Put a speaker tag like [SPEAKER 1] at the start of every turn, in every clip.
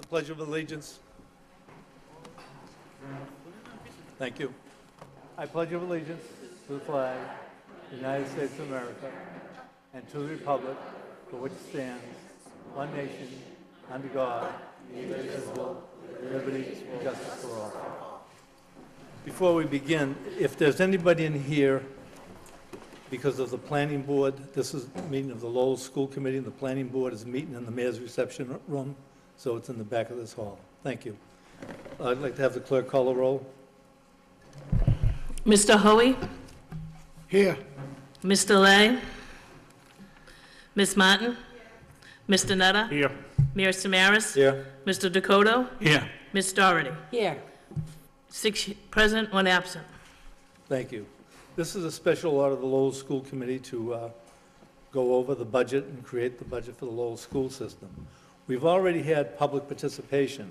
[SPEAKER 1] Pledge of Allegiance. Thank you. I pledge of allegiance to the flag of the United States of America and to the republic for which it stands, one nation, under God, indivisible, with liberty and justice for all. Before we begin, if there's anybody in here because of the planning board, this is a meeting of the Lowell School Committee, and the planning board is meeting in the mayor's reception room, so it's in the back of this hall. Thank you. I'd like to have the clerk call the roll.
[SPEAKER 2] Mr. Hoey?
[SPEAKER 3] Here.
[SPEAKER 2] Mr. Lay? Ms. Martin? Mr. Nutter?
[SPEAKER 3] Here.
[SPEAKER 2] Mayor Samaras?
[SPEAKER 1] Here.
[SPEAKER 2] Mr. Dakota?
[SPEAKER 3] Here.
[SPEAKER 2] Ms. Doherty?
[SPEAKER 4] Here.
[SPEAKER 2] 6 present, 1 absent.
[SPEAKER 1] Thank you. This is a special order of the Lowell School Committee to go over the budget and create the budget for the Lowell school system. We've already had public participation.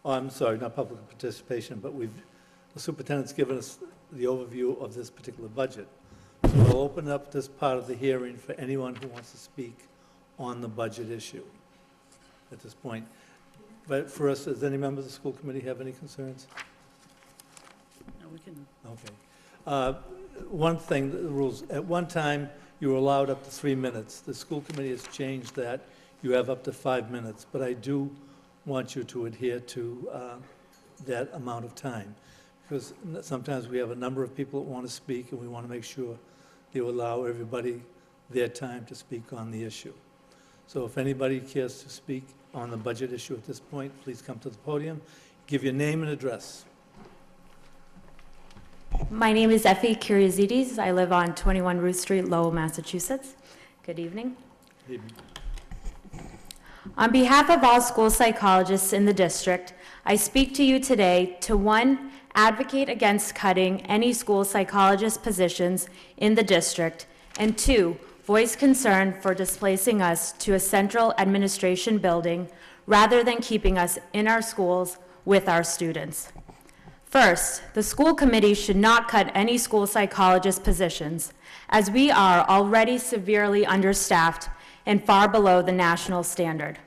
[SPEAKER 1] Oh, I'm sorry, not public participation, but the superintendent's given us the overview of this particular budget. So we'll open up this part of the hearing for anyone who wants to speak on the budget issue at this point. But first, does any member of the school committee have any concerns?
[SPEAKER 2] No, we can.
[SPEAKER 1] Okay. One thing, the rules, at one time, you were allowed up to 3 minutes. The school committee has changed that. You have up to 5 minutes, but I do want you to adhere to that amount of time, because sometimes we have a number of people that want to speak, and we want to make sure they allow everybody their time to speak on the issue. So if anybody cares to speak on the budget issue at this point, please come to the podium. Give your name and address.
[SPEAKER 5] My name is Effie Kyriazides. I live on 21 Ruth Street, Lowell, Massachusetts. Good evening.
[SPEAKER 1] Good evening.
[SPEAKER 5] On behalf of all school psychologists in the district, I speak to you today to 1, advocate against cutting any school psychologist positions in the district, and 2, voice concern for displacing us to a central administration building rather than keeping us in our schools with our students. First, the school committee should not cut any school psychologist positions, as we are already severely understaffed and far below the national standard.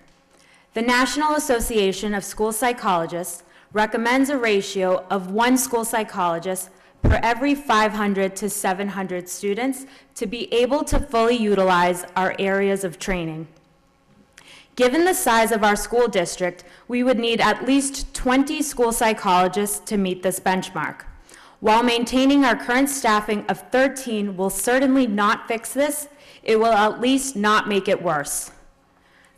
[SPEAKER 5] The National Association of School Psychologists recommends a ratio of 1 school psychologist per every 500 to 700 students to be able to fully utilize our areas of training. Given the size of our school district, we would need at least 20 school psychologists to meet this benchmark. While maintaining our current staffing of 13 will certainly not fix this, it will at least not make it worse.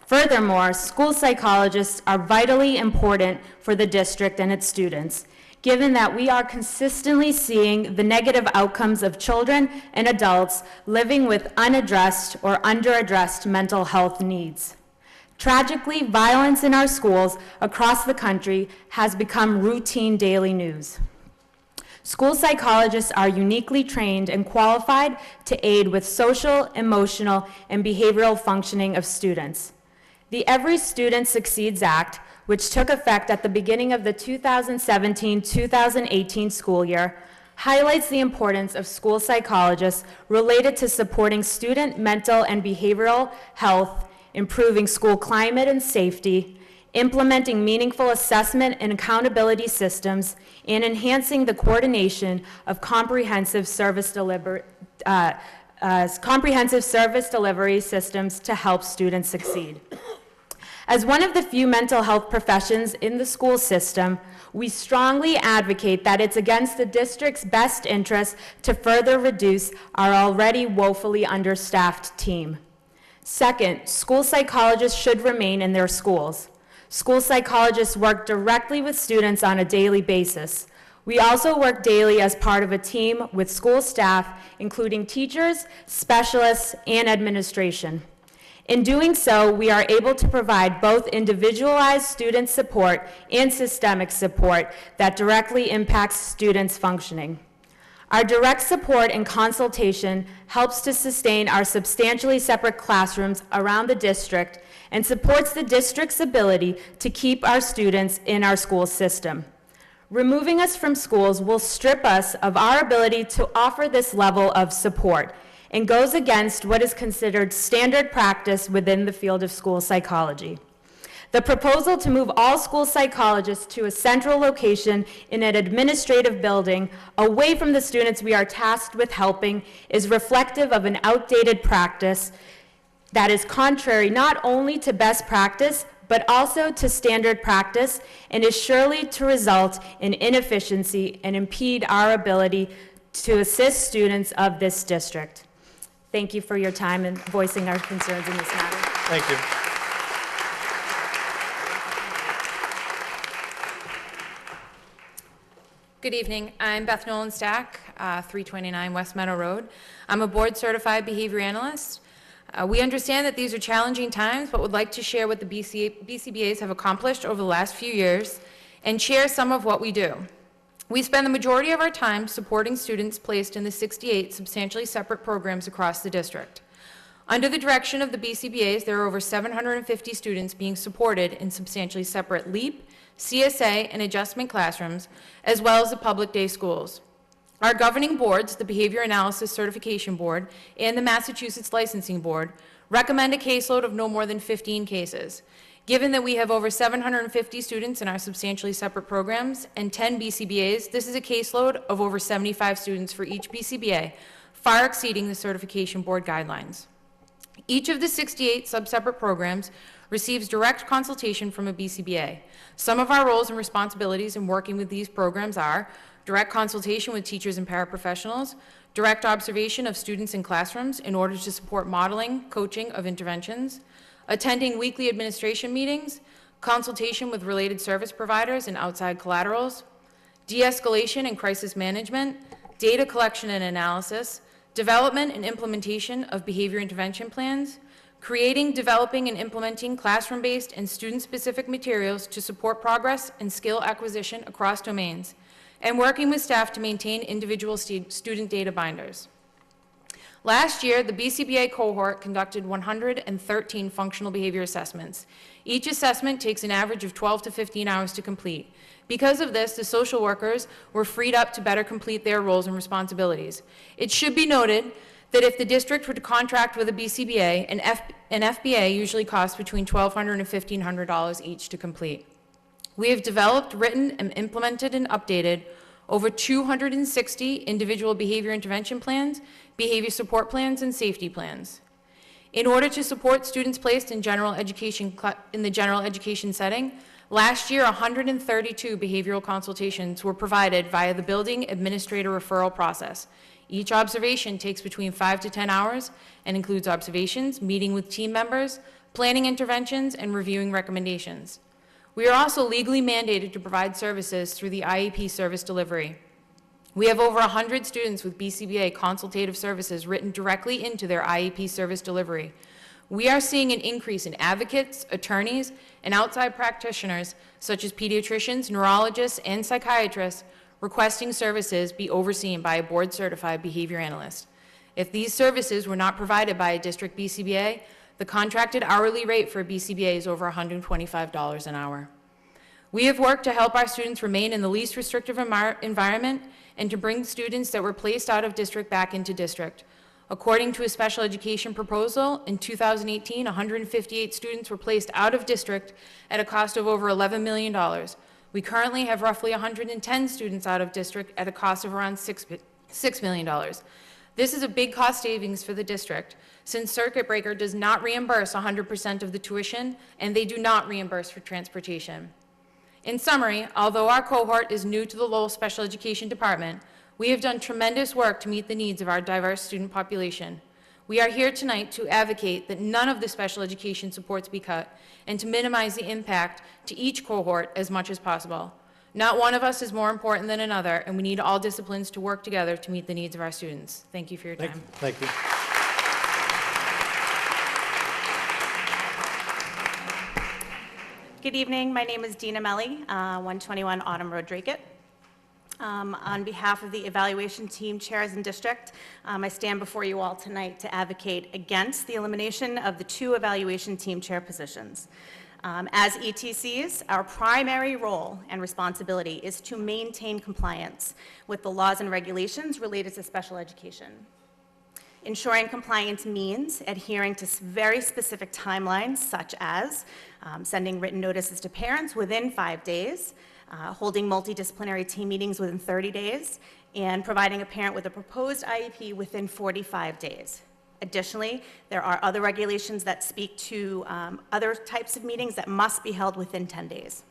[SPEAKER 5] Furthermore, school psychologists are vitally important for the district and its students, given that we are consistently seeing the negative outcomes of children and adults living with unaddressed or underaddressed mental health needs. Tragically, violence in our schools across the country has become routine daily news. School psychologists are uniquely trained and qualified to aid with social, emotional, and behavioral functioning of students. The Every Student Succeeds Act, which took effect at the beginning of the 2017-2018 school year, highlights the importance of school psychologists related to supporting student mental and behavioral health, improving school climate and safety, implementing meaningful assessment and accountability systems, and enhancing the coordination of comprehensive service delivery systems to help students succeed. As one of the few mental health professions in the school system, we strongly advocate that it's against the district's best interest to further reduce our already woefully understaffed team. Second, school psychologists should remain in their schools. School psychologists work directly with students on a daily basis. We also work daily as part of a team with school staff, including teachers, specialists, and administration. In doing so, we are able to provide both individualized student support and systemic support that directly impacts students' functioning. Our direct support and consultation helps to sustain our substantially separate classrooms around the district and supports the district's ability to keep our students in our school system. Removing us from schools will strip us of our ability to offer this level of support and goes against what is considered standard practice within the field of school psychology. The proposal to move all school psychologists to a central location in an administrative building away from the students we are tasked with helping is reflective of an outdated practice that is contrary not only to best practice, but also to standard practice, and is surely to result in inefficiency and impede our ability to assist students of this district. Thank you for your time and voicing our concerns in this matter.
[SPEAKER 1] Thank you.
[SPEAKER 3] Good evening. I'm Beth Nolan Stack, 329 West Meadow Road. I'm a board-certified behavior analyst. We understand that these are challenging times, but would like to share what the BCBAs have accomplished over the last few years and share some of what we do. We spend the majority of our time supporting students placed in the 68 substantially separate programs across the district. Under the direction of the BCBAs, there are over 750 students being supported in substantially separate LEAP, CSA, and adjustment classrooms, as well as the public day schools. Our governing boards, the Behavior Analysis Certification Board and the Massachusetts Licensing Board, recommend a caseload of no more than 15 cases. Given that we have over 750 students in our substantially separate programs and 10 BCBAs, this is a caseload of over 75 students for each BCBA, far exceeding the certification board guidelines. Each of the 68 sub-separate programs receives direct consultation from a BCBA. Some of our roles and responsibilities in working with these programs are direct consultation with teachers and paraprofessionals, direct observation of students in classrooms in order to support modeling, coaching of interventions, attending weekly administration meetings, consultation with related service providers and outside collaterals, de-escalation and crisis management, data collection and analysis, development and implementation of behavior intervention plans, creating, developing, and implementing classroom-based and student-specific materials to support progress and skill acquisition across domains, and working with staff to maintain individual student data binders. Last year, the BCBA cohort conducted 113 functional behavior assessments. Each assessment takes an average of 12 to 15 hours to complete. Because of this, the social workers were freed up to better complete their roles and responsibilities. It should be noted that if the district were to contract with a BCBA, an FBA usually costs between $1,200 and $1,500 each to complete. We have developed, written, and implemented and updated over 260 individual behavior intervention plans, behavior support plans, and safety plans. In order to support students placed in the general education setting, last year 132 behavioral consultations were provided via the building administrator referral process. Each observation takes between 5 to 10 hours and includes observations, meeting with team members, planning interventions, and reviewing recommendations. We are also legally mandated to provide services through the IEP service delivery. We have over 100 students with BCBA consultative services written directly into their IEP service delivery. We are seeing an increase in advocates, attorneys, and outside practitioners, such as pediatricians, neurologists, and psychiatrists, requesting services be overseen by a board-certified behavior analyst. If these services were not provided by a district BCBA, the contracted hourly rate for a BCBA is over $125 an hour. We have worked to help our students remain in the least restrictive environment and to bring students that were placed out of district back into district. According to a special education proposal, in 2018, 158 students were placed out of district at a cost of over $11 million. We currently have roughly 110 students out of district at a cost of around $6 million. This is a big cost savings for the district, since Circuit Breaker does not reimburse 100% of the tuition, and they do not reimburse for transportation. In summary, although our cohort is new to the Lowell Special Education Department, we have done tremendous work to meet the needs of our diverse student population. We are here tonight to advocate that none of the special education supports be cut and to minimize the impact to each cohort as much as possible. Not one of us is more important than another, and we need all disciplines to work together to meet the needs of our students. Thank you for your time.
[SPEAKER 1] Thank you.
[SPEAKER 4] Good evening. My name is Dina Melli, 121 Autumn Road, Dracut. On behalf of the evaluation team chairs and district, I stand before you all tonight to advocate against the elimination of the 2 evaluation team chair positions. As ETCs, our primary role and responsibility is to maintain compliance with the laws and regulations related to special education. Ensuring compliance means adhering to very specific timelines, such as sending written notices to parents within 5 days, holding multidisciplinary team meetings within 30 days, and providing a parent with a proposed IEP within 45 days. Additionally, there are other regulations that speak to other types of meetings that must be held within 10 days.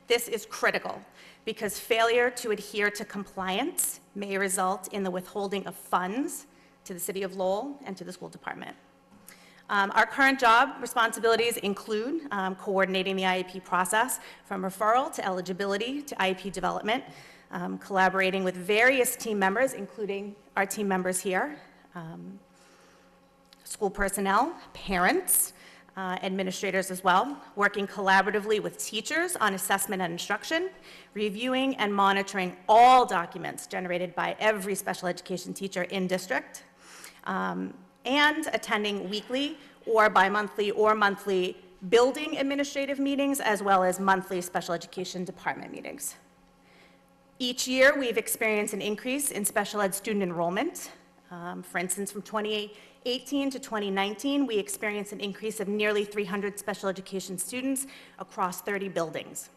[SPEAKER 4] This is critical because failure to adhere to compliance may result in the withholding of funds to the City of Lowell and to the school department. Our current job responsibilities include coordinating the IEP process from referral to eligibility to IEP development, collaborating with various team members, including our team members here, school personnel, parents, administrators as well, working collaboratively with teachers on assessment and instruction, reviewing and monitoring all documents generated by every special education teacher in district, and attending weekly or bi-monthly or monthly building administrative meetings, as well as monthly special education department meetings. Each year, we've experienced an increase in special ed student enrollment. For instance, from 2018 to 2019, we experienced an increase of nearly 300 special education students across 30 buildings.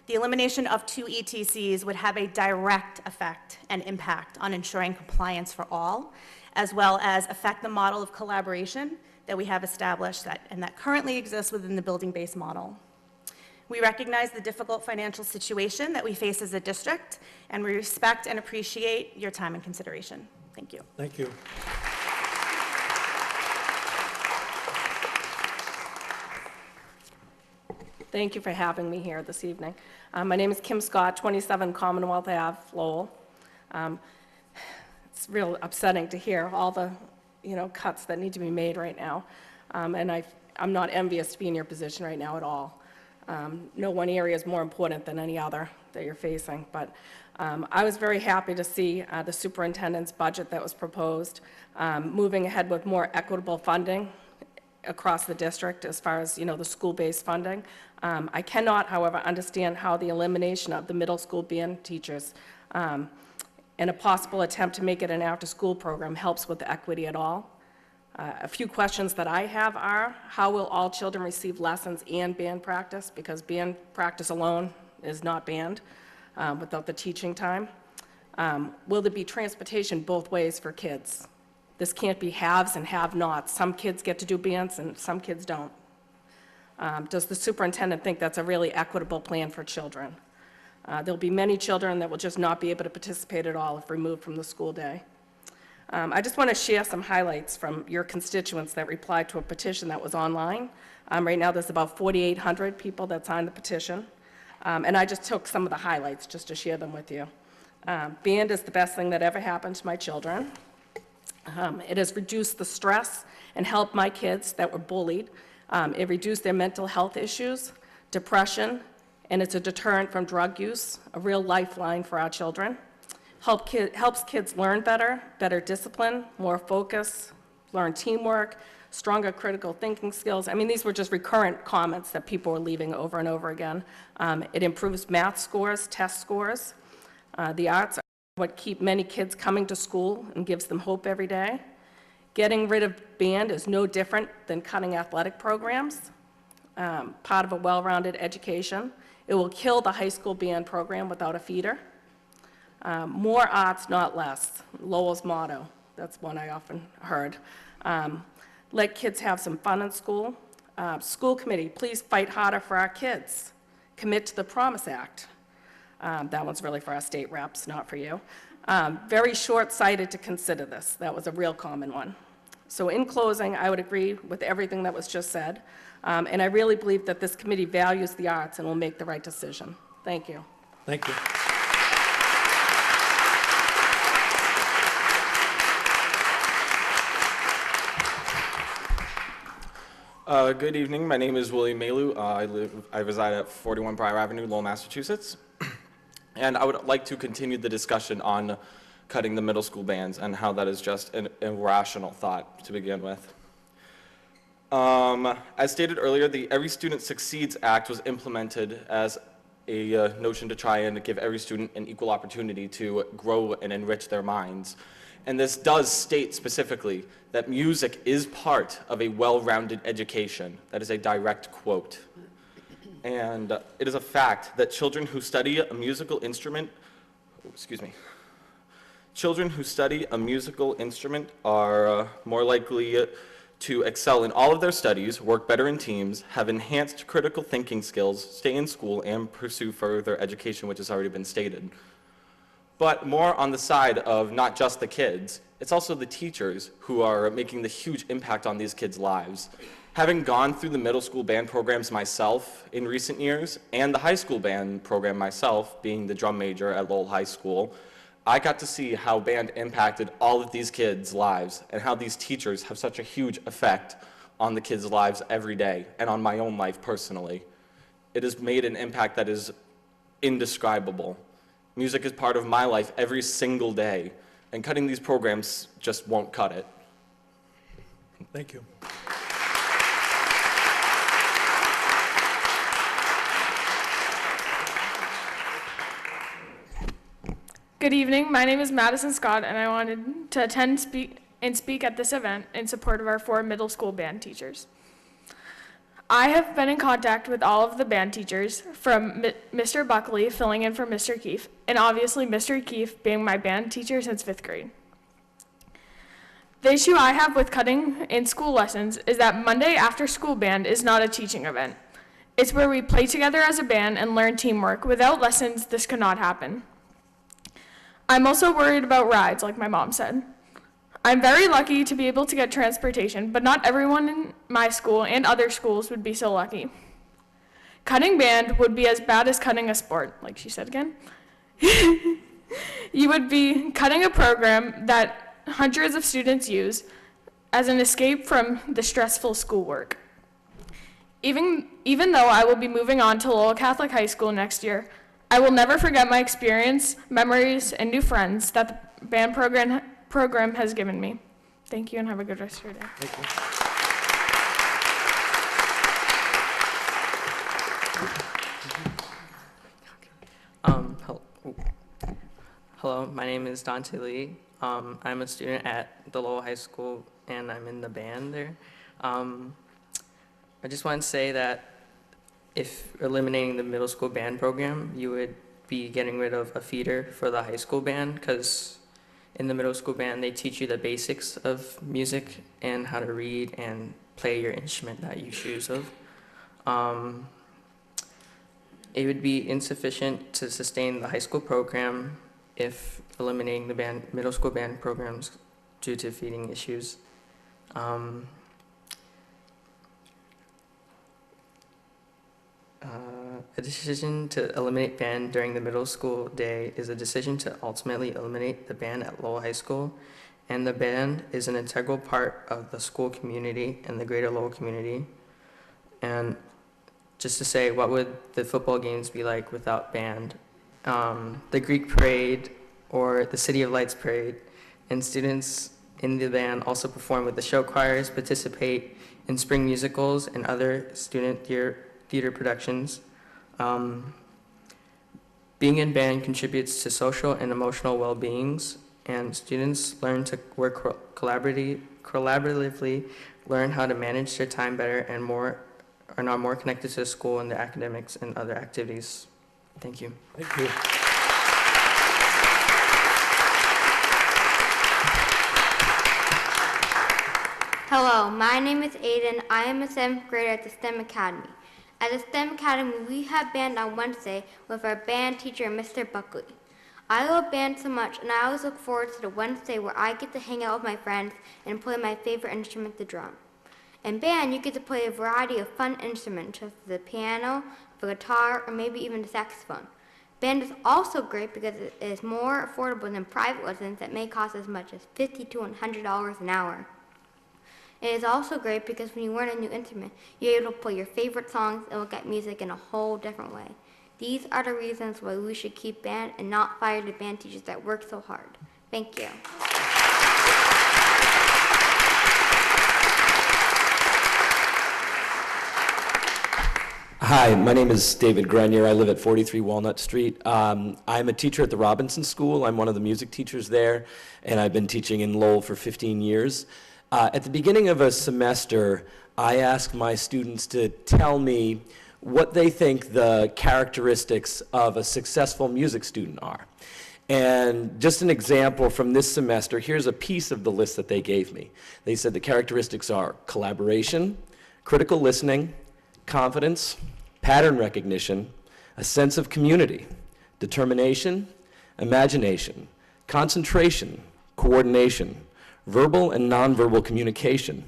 [SPEAKER 4] The elimination of 2 ETCs would have a direct effect and impact on ensuring compliance for all, as well as affect the model of collaboration that we have established and that currently exists within the building-based model. We recognize the difficult financial situation that we face as a district, and we respect and appreciate your time and consideration. Thank you.
[SPEAKER 1] Thank you.
[SPEAKER 6] Thank you for having me here this evening. My name is Kim Scott, 27 Commonwealth Ave, Lowell. It's real upsetting to hear all the, cuts that need to be made right now. And I'm not envious to be in your position right now at all. No one area is more important than any other that you're facing. But I was very happy to see the superintendent's budget that was proposed, moving ahead with more equitable funding across the district as far as, the school-based funding. I cannot, however, understand how the elimination of the middle school band teachers and a possible attempt to make it an after-school program helps with the equity at all. A few questions that I have are, how will all children receive lessons and band practice? Because band practice alone is not band without the teaching time. Will there be transportation both ways for kids? This can't be haves and have-nots. Some kids get to do bands and some kids don't. Does the superintendent think that's a really equitable plan for children? There'll be many children that will just not be able to participate at all if removed from the school day. I just want to share some highlights from your constituents that replied to a petition that was online. Right now, there's about 4,800 people that signed the petition. And I just took some of the highlights just to share them with you. Band is the best thing that ever happened to my children. It has reduced the stress and helped my kids that were bullied. It reduced their mental health issues, depression, and it's a deterrent from drug use, a real lifeline for our children. Helps kids learn better discipline, more focus, learn teamwork, stronger critical thinking skills. I mean, these were just recurrent comments that people were leaving over and over again. It improves math scores, test scores. The arts are what keep many kids coming to school and gives them hope every day. Getting rid of band is no different than cutting athletic programs, part of a well-rounded education. It will kill the high school band program without a feeder. More arts, not less, Lowell's motto. That's one I often heard. Let kids have some fun in school. School committee, please fight harder for our kids. Commit to the Promise Act. That one's really for our state reps, not for you. Very short-sighted to consider this. That was a real common one. So in closing, I would agree with everything that was just said. And I really believe that this committee values the arts and will make the right decision. Thank you.
[SPEAKER 1] Thank you.
[SPEAKER 7] Good evening. My name is Willie Melo. I reside at 41 Prior Avenue, Lowell, Massachusetts. And I would like to continue the discussion on cutting the middle school bands and how that is just an irrational thought to begin with. As stated earlier, the Every Student Succeeds Act was implemented as a notion to try and give every student an equal opportunity to grow and enrich their minds. And this does state specifically that music is part of a well-rounded education. That is a direct quote. And it is a fact that children who study a musical instrument, children who study a musical instrument are more likely to excel in all of their studies, work better in teams, have enhanced critical thinking skills, stay in school, and pursue further education, which has already been stated. But more on the side of not just the kids, it's also the teachers who are making the huge impact on these kids' lives. Having gone through the middle school band programs myself in recent years, and the high school band program myself, being the drum major at Lowell High School, I got to see how band impacted all of these kids' lives and how these teachers have such a huge effect on the kids' lives every day and on my own life personally. It has made an impact that is indescribable. Music is part of my life every single day, and cutting these programs just won't cut it.
[SPEAKER 1] Thank you.
[SPEAKER 8] Good evening. My name is Madison Scott, and I wanted to speak at this event in support of our 4 middle school band teachers. I have been in contact with all of the band teachers, from Mr. Buckley filling in for Mr. Keefe, and obviously Mr. Keefe being my band teacher since 5th grade. The issue I have with cutting in school lessons is that Monday after school band is not a teaching event. It's where we play together as a band and learn teamwork. Without lessons, this could not happen. I'm also worried about rides, like my mom said. I'm very lucky to be able to get transportation, but not everyone in my school and other schools would be so lucky. Cutting band would be as bad as cutting a sport, like she said again. You would be cutting a program that hundreds of students use as an escape from the stressful schoolwork. Even though I will be moving on to Lowell Catholic High School next year, I will never forget my experience, memories, and new friends that the band program has given me. Thank you, and have a good rest of your day.
[SPEAKER 1] Thank you.
[SPEAKER 9] Hello, my name is Dante Lee. I'm a student at the Lowell High School, and I'm in the band there. I just want to say that if eliminating the middle school band program, you would be getting rid of a feeder for the high school band, because in the middle school band, they teach you the basics of music and how to read and play your instrument that you choose of. It would be insufficient to sustain the high school program if eliminating the middle school band programs due to feeding issues. A decision to eliminate band during the middle school day is a decision to ultimately eliminate the band at Lowell High School, and the band is an integral part of the school community and the greater Lowell community. And just to say, what would the football games be like without band? The Greek parade or the City of Lights parade, and students in the band also perform with the show choirs, participate in spring musicals and other student theater productions. Being in band contributes to social and emotional well-beings, and students learn to work collaboratively, learn how to manage their time better, and are now more connected to the school and the academics and other activities. Thank you.
[SPEAKER 1] Thank you.
[SPEAKER 10] Hello, my name is Aiden. I am a 7th grader at the STEM Academy. At the STEM Academy, we have band on Wednesday with our band teacher, Mr. Buckley. I love band so much, and I always look forward to the Wednesday where I get to hang out with my friends and play my favorite instrument, the drum. In band, you get to play a variety of fun instruments, such as the piano, the guitar, or maybe even the saxophone. Band is also great because it is more affordable than private lessons that may cost as much as $50 to $100 an hour. It is also great because when you learn a new instrument, you're able to play your favorite songs and look at music in a whole different way. These are the reasons why we should keep band and not fire the band teachers that work so hard. Thank you.
[SPEAKER 11] Hi, my name is David Grenier. I live at 43 Walnut Street. I'm a teacher at the Robinson School. I'm one of the music teachers there, and I've been teaching in Lowell for 15 years. At the beginning of a semester, I ask my students to tell me what they think the characteristics of a successful music student are. And just an example from this semester, here's a piece of the list that they gave me. They said the characteristics are collaboration, critical listening, confidence, pattern recognition, a sense of community, determination, imagination, concentration, coordination, verbal and nonverbal communication,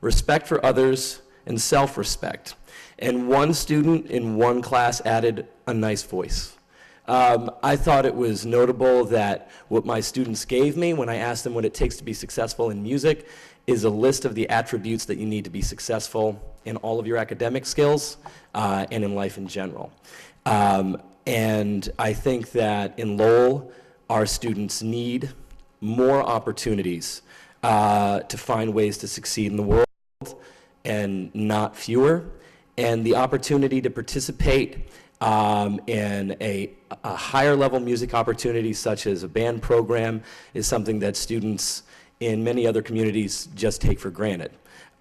[SPEAKER 11] respect for others, and self-respect. And one student in one class added a nice voice. I thought it was notable that what my students gave me when I asked them what it takes to be successful in music is a list of the attributes that you need to be successful in all of your academic skills and in life in general. And I think that in Lowell, our students need more opportunities to find ways to succeed in the world and not fewer. And the opportunity to participate in a higher level music opportunity such as a band program is something that students in many other communities just take for granted.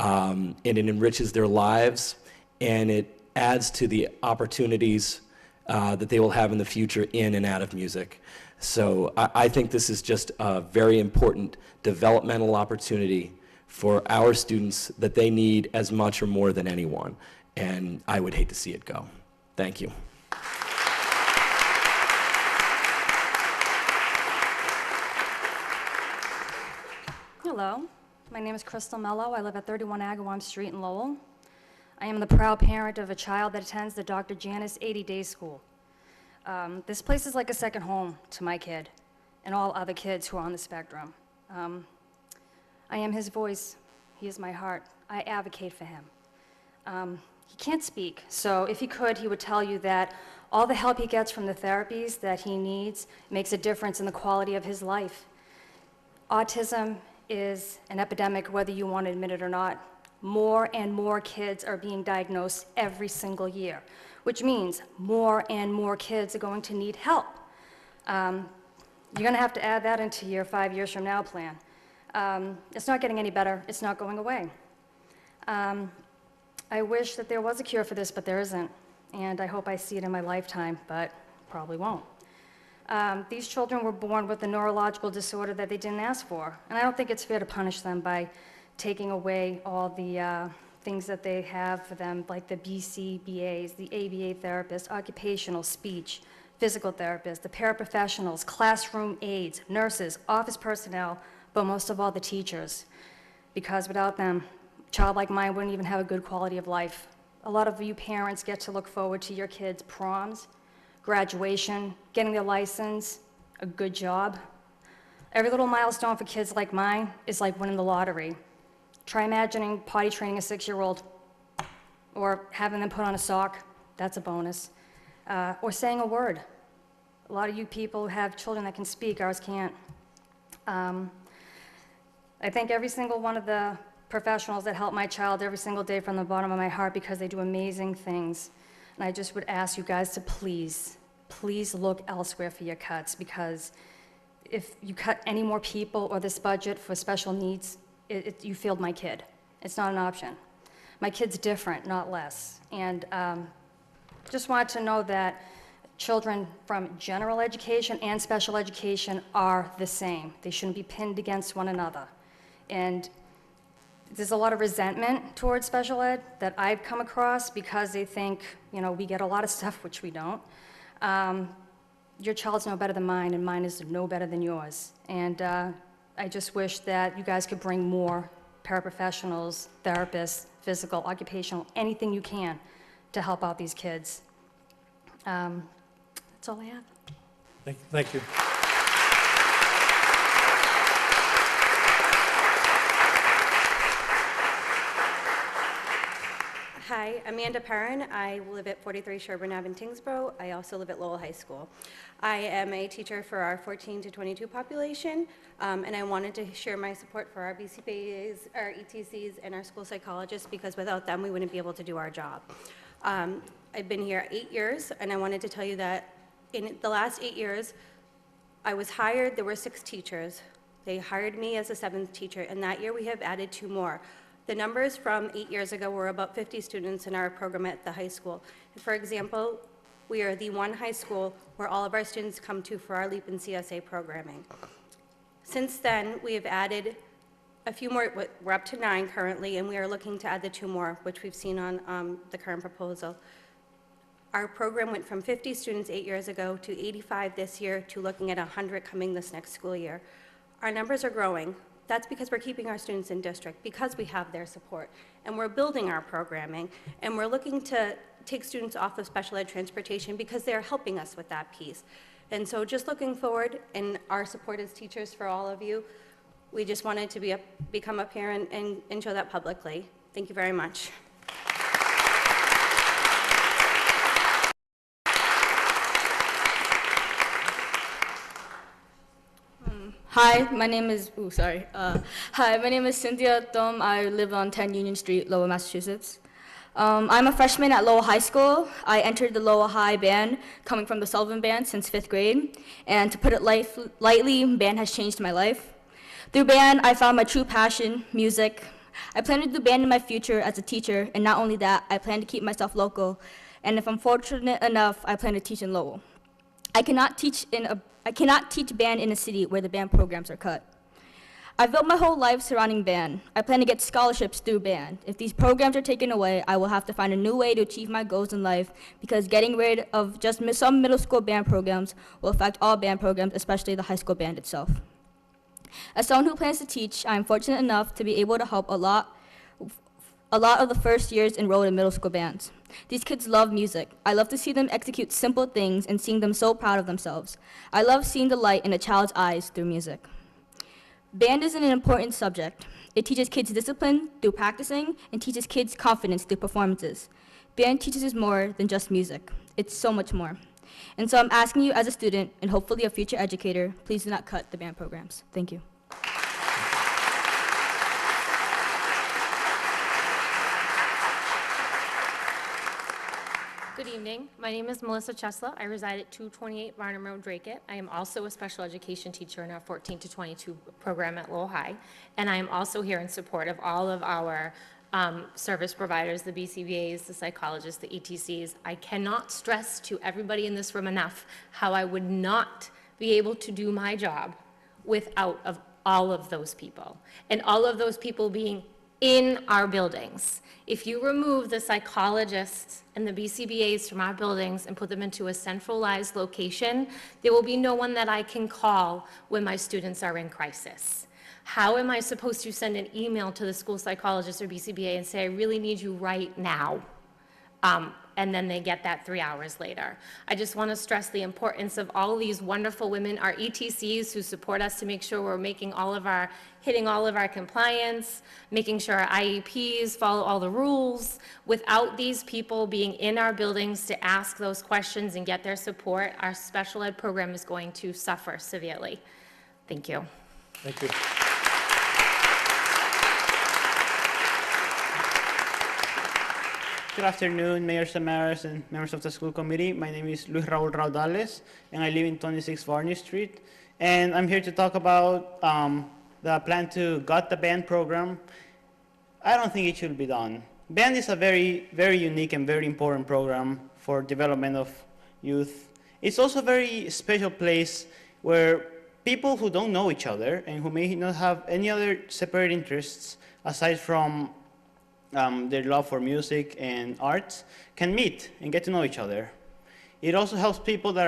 [SPEAKER 11] And it enriches their lives, and it adds to the opportunities that they will have in the future in and out of music. So I think this is just a very important developmental opportunity for our students that they need as much or more than anyone. And I would hate to see it go. Thank you.
[SPEAKER 12] Hello, my name is Crystal Mello. I live at 31 Agawam Street in Lowell. I am the proud parent of a child that attends the Dr. Janice 80-day school. This place is like a second home to my kid and all other kids who are on the spectrum. I am his voice. He is my heart. I advocate for him. He can't speak, so if he could, he would tell you that all the help he gets from the therapies that he needs makes a difference in the quality of his life. Autism is an epidemic, whether you want to admit it or not. More and more kids are being diagnosed every single year, which means more and more kids are going to need help. You're going to have to add that into your 5 years from now plan. It's not getting any better. It's not going away. I wish that there was a cure for this, but there isn't. And I hope I see it in my lifetime, but probably won't. These children were born with a neurological disorder that they didn't ask for. And I don't think it's fair to punish them by taking away all the things that they have for them, like the BCBAs, the ABA therapists, occupational, speech, physical therapists, the paraprofessionals, classroom aides, nurses, office personnel, but most of all the teachers. Because without them, a child like mine wouldn't even have a good quality of life. A lot of you parents get to look forward to your kids' proms, graduation, getting their license, a good job. Every little milestone for kids like mine is like winning the lottery. Try imagining potty training a 6-year-old, or having them put on a sock, that's a bonus. Or saying a word. A lot of you people have children that can speak, ours can't. I thank every single one of the professionals that help my child every single day from the bottom of my heart because they do amazing things. And I just would ask you guys to please look elsewhere for your cuts, because if you cut any more people or this budget for special needs, you failed my kid. It's not an option. My kid's different, not less. And just wanted to know that children from general education and special education are the same. They shouldn't be pinned against one another. And there's a lot of resentment towards special ed that I've come across because they think, we get a lot of stuff, which we don't. Your child's no better than mine, and mine is no better than yours. And I just wish that you guys could bring more paraprofessionals, therapists, physical, occupational, anything you can to help out these kids. That's all I have.
[SPEAKER 1] Thank you.
[SPEAKER 13] Hi, Amanda Perrin. I live at 43 Sherburne Ave in Tingsboro. I also live at Lowell High School. I am a teacher for our 14 to 22 population, and I wanted to share my support for our BCBAs, our ETCs, and our school psychologists, because without them, we wouldn't be able to do our job. I've been here 8 years, and I wanted to tell you that in the last 8 years, I was hired, there were 6 teachers. They hired me as a 7th teacher, and that year we have added 2 more. The numbers from 8 years ago were about 50 students in our program at the high school. For example, we are the one high school where all of our students come to for our LEAP and CSA programming. Since then, we have added a few more. We're up to 9 currently, and we are looking to add the 2 more, which we've seen on the current proposal. Our program went from 50 students 8 years ago to 85 this year to looking at 100 coming this next school year. Our numbers are growing. That's because we're keeping our students in district, because we have their support, and we're building our programming, and we're looking to take students off of special ed transportation because they're helping us with that piece. And so just looking forward, and our support as teachers for all of you, we just wanted to become up here and show that publicly. Thank you very much.
[SPEAKER 14] Hi, my name is Cynthia Thome. I live on 10 Union Street, Lowell, Massachusetts. I'm a freshman at Lowell High School. I entered the Lowell High band, coming from the Sullivan band since 5th grade. And to put it lightly, band has changed my life. Through band, I found my true passion, music. I plan to do band in my future as a teacher, and not only that, I plan to keep myself local. And if I'm fortunate enough, I plan to teach in Lowell. I cannot teach band in a city where the band programs are cut. I've built my whole life surrounding band. I plan to get scholarships through band. If these programs are taken away, I will have to find a new way to achieve my goals in life, because getting rid of just some middle school band programs will affect all band programs, especially the high school band itself. As someone who plans to teach, I am fortunate enough to be able to help a lot of the first years enrolled in middle school bands. These kids love music. I love to see them execute simple things and seeing them so proud of themselves. I love seeing the light in a child's eyes through music. Band is an important subject. It teaches kids discipline through practicing and teaches kids confidence through performances. Band teaches us more than just music. It's so much more. And so I'm asking you as a student and hopefully a future educator, please do not cut the band programs. Thank you.
[SPEAKER 15] Good evening. My name is Melissa Chesley. I reside at 228 Barnum Road, Dracut. I am also a special education teacher in our 14 to 22 program at Lowell High, and I am also here in support of all of our service providers, the BCBAs, the psychologists, the ETCs. I cannot stress to everybody in this room enough how I would not be able to do my job without all of those people, and all of those people being in our buildings. If you remove the psychologists and the BCBAs from our buildings and put them into a centralized location, there will be no one that I can call when my students are in crisis. How am I supposed to send an email to the school psychologist or BCBA and say, I really need you right now? And then they get that 3 hours later. I just want to stress the importance of all these wonderful women, our ETCs who support us to make sure we're hitting all of our compliance, making sure our IEPs follow all the rules. Without these people being in our buildings to ask those questions and get their support, our special ed program is going to suffer severely. Thank you.
[SPEAKER 1] Thank you.
[SPEAKER 16] Good afternoon, Mayor Samaras and members of the school committee. My name is Luc Renaud Ollis, and I live in 26 Varney Street. And I'm here to talk about the plan to gut the band program. I don't think it should be done. Band is a very, very unique and very important program for development of youth. It's also a very special place where people who don't know each other and who may not have any other separate interests aside from their love for music and arts can meet and get to know each other. It also helps people that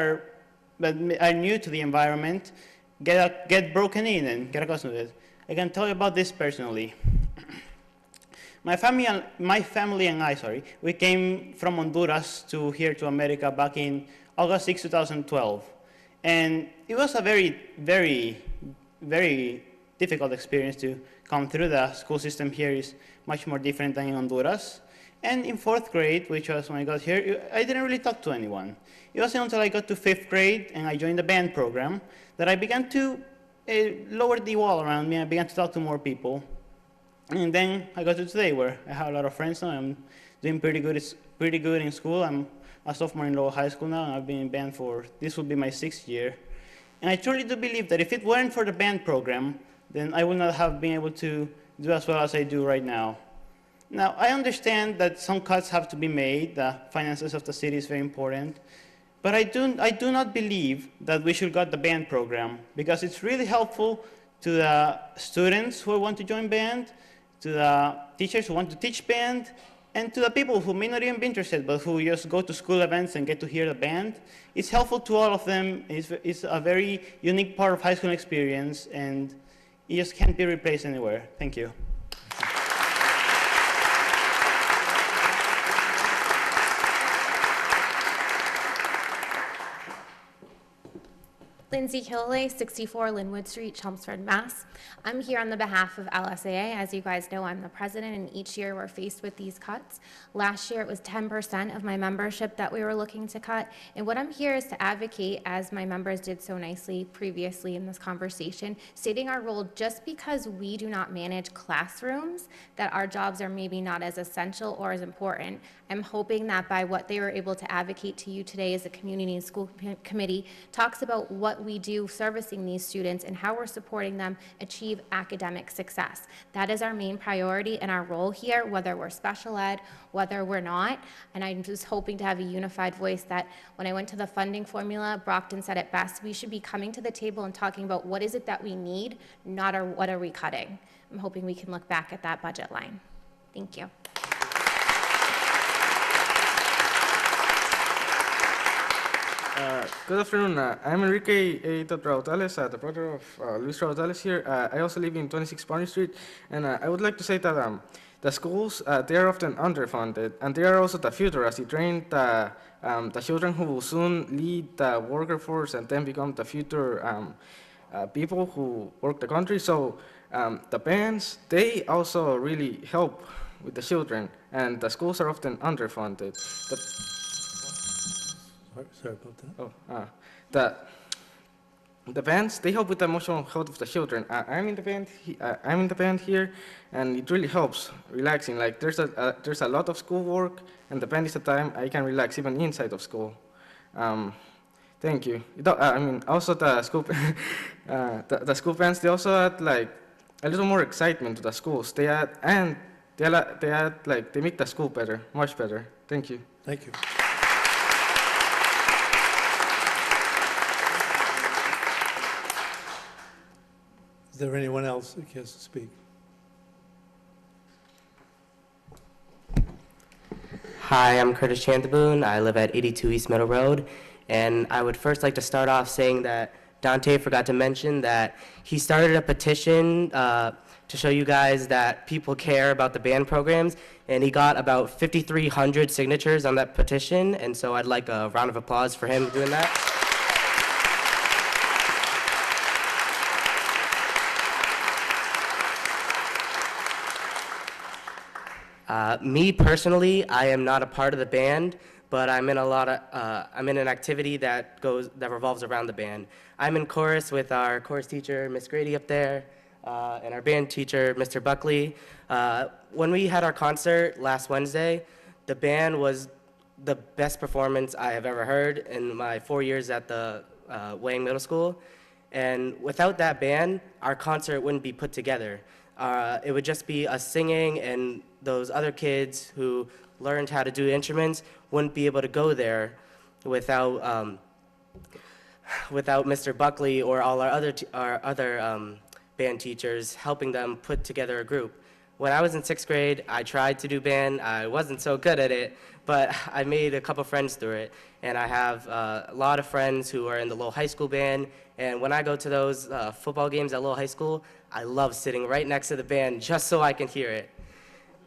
[SPEAKER 16] are new to the environment get broken in and get accustomed to it. I can tell you about this personally. My family and I, we came from Honduras to here to America back in August 6, 2012. And it was a very, very, very difficult experience to come through. The school system here is much more different than in Honduras. And in 4th grade, which was when I got here, I didn't really talk to anyone. It wasn't until I got to 5th grade and I joined the band program that I began to lower the wall around me. I began to talk to more people. And then I got to today where I have a lot of friends now. I'm doing pretty good in school. I'm a sophomore in Lowell High School now, and I've been in band for, this will be my 6th year. And I truly do believe that if it weren't for the band program, then I would not have been able to do as well as I do right now. Now, I understand that some cuts have to be made. The finances of the city is very important. But I do not believe that we should gut the band program, because it's really helpful to the students who want to join band, to the teachers who want to teach band, and to the people who may not even be interested, but who just go to school events and get to hear the band. It's helpful to all of them. It's a very unique part of high school experience, and it just can't be replaced anywhere. Thank you.
[SPEAKER 15] Lyndsay Killa, 64 Linwood Street, Chelmsford, Mass. I'm here on the behalf of LSAA. As you guys know, I'm the president, and each year we're faced with these cuts. Last year, it was 10% of my membership that we were looking to cut. And what I'm here is to advocate, as my members did so nicely previously in this conversation, stating our role. Just because we do not manage classrooms, that our jobs are maybe not as essential or as important. I'm hoping that by what they were able to advocate to you today as a community and school committee talks about what we do servicing these students and how we're supporting them achieve academic success. That is our main priority and our role here, whether we're special ed, whether we're not. And I'm just hoping to have a unified voice that when I went to the funding formula, Brockton said it best, we should be coming to the table and talking about what is it that we need, not what are we cutting. I'm hoping we can look back at that budget line. Thank you.
[SPEAKER 17] Good afternoon. I'm Erika Renaud Ollis, the brother of Luc Renaud Ollis here. I also live in 26 Barney Street, and I would like to say that the schools, they are often underfunded, and they are also the future, as they train the children who will soon lead the worker force and then become the future people who work the country. So the bands, they also really help with the children, and the schools are often underfunded.
[SPEAKER 1] Sorry about that.
[SPEAKER 17] The bands, they help with the emotional health of the children. I'm in the band here, and it really helps relaxing. Like there's a lot of schoolwork, and the band is the time I can relax even inside of school. Thank you. Also the school, the school bands, they also add like a little more excitement to the schools. They make the school better, much better. Thank you.
[SPEAKER 1] Thank you. Is there anyone else who cares to speak?
[SPEAKER 18] Hi, I'm Curtis Chantaboon. I live at 82 East Meadow Road. And I would first like to start off saying that Dante forgot to mention that he started a petition to show you guys that people care about the band programs. And he got about 5,300 signatures on that petition. And so I'd like a round of applause for him doing that. Me personally, I am not a part of the band, but I'm in an activity that revolves around the band. I'm in chorus with our chorus teacher, Miss Grady, up there, and our band teacher, Mr. Buckley. When we had our concert last Wednesday, the band was the best performance I have ever heard in my 4 years at the Wang Middle School. And without that band, our concert wouldn't be put together. It would just be us singing, and those other kids who learned how to do instruments wouldn't be able to go there without Mr. Buckley or all our other band teachers helping them put together a group. When I was in 6th grade, I tried to do band. I wasn't so good at it, but I made a couple friends through it. And I have a lot of friends who are in the Lowell High School band. And when I go to those football games at Lowell High School, I love sitting right next to the band just so I can hear it.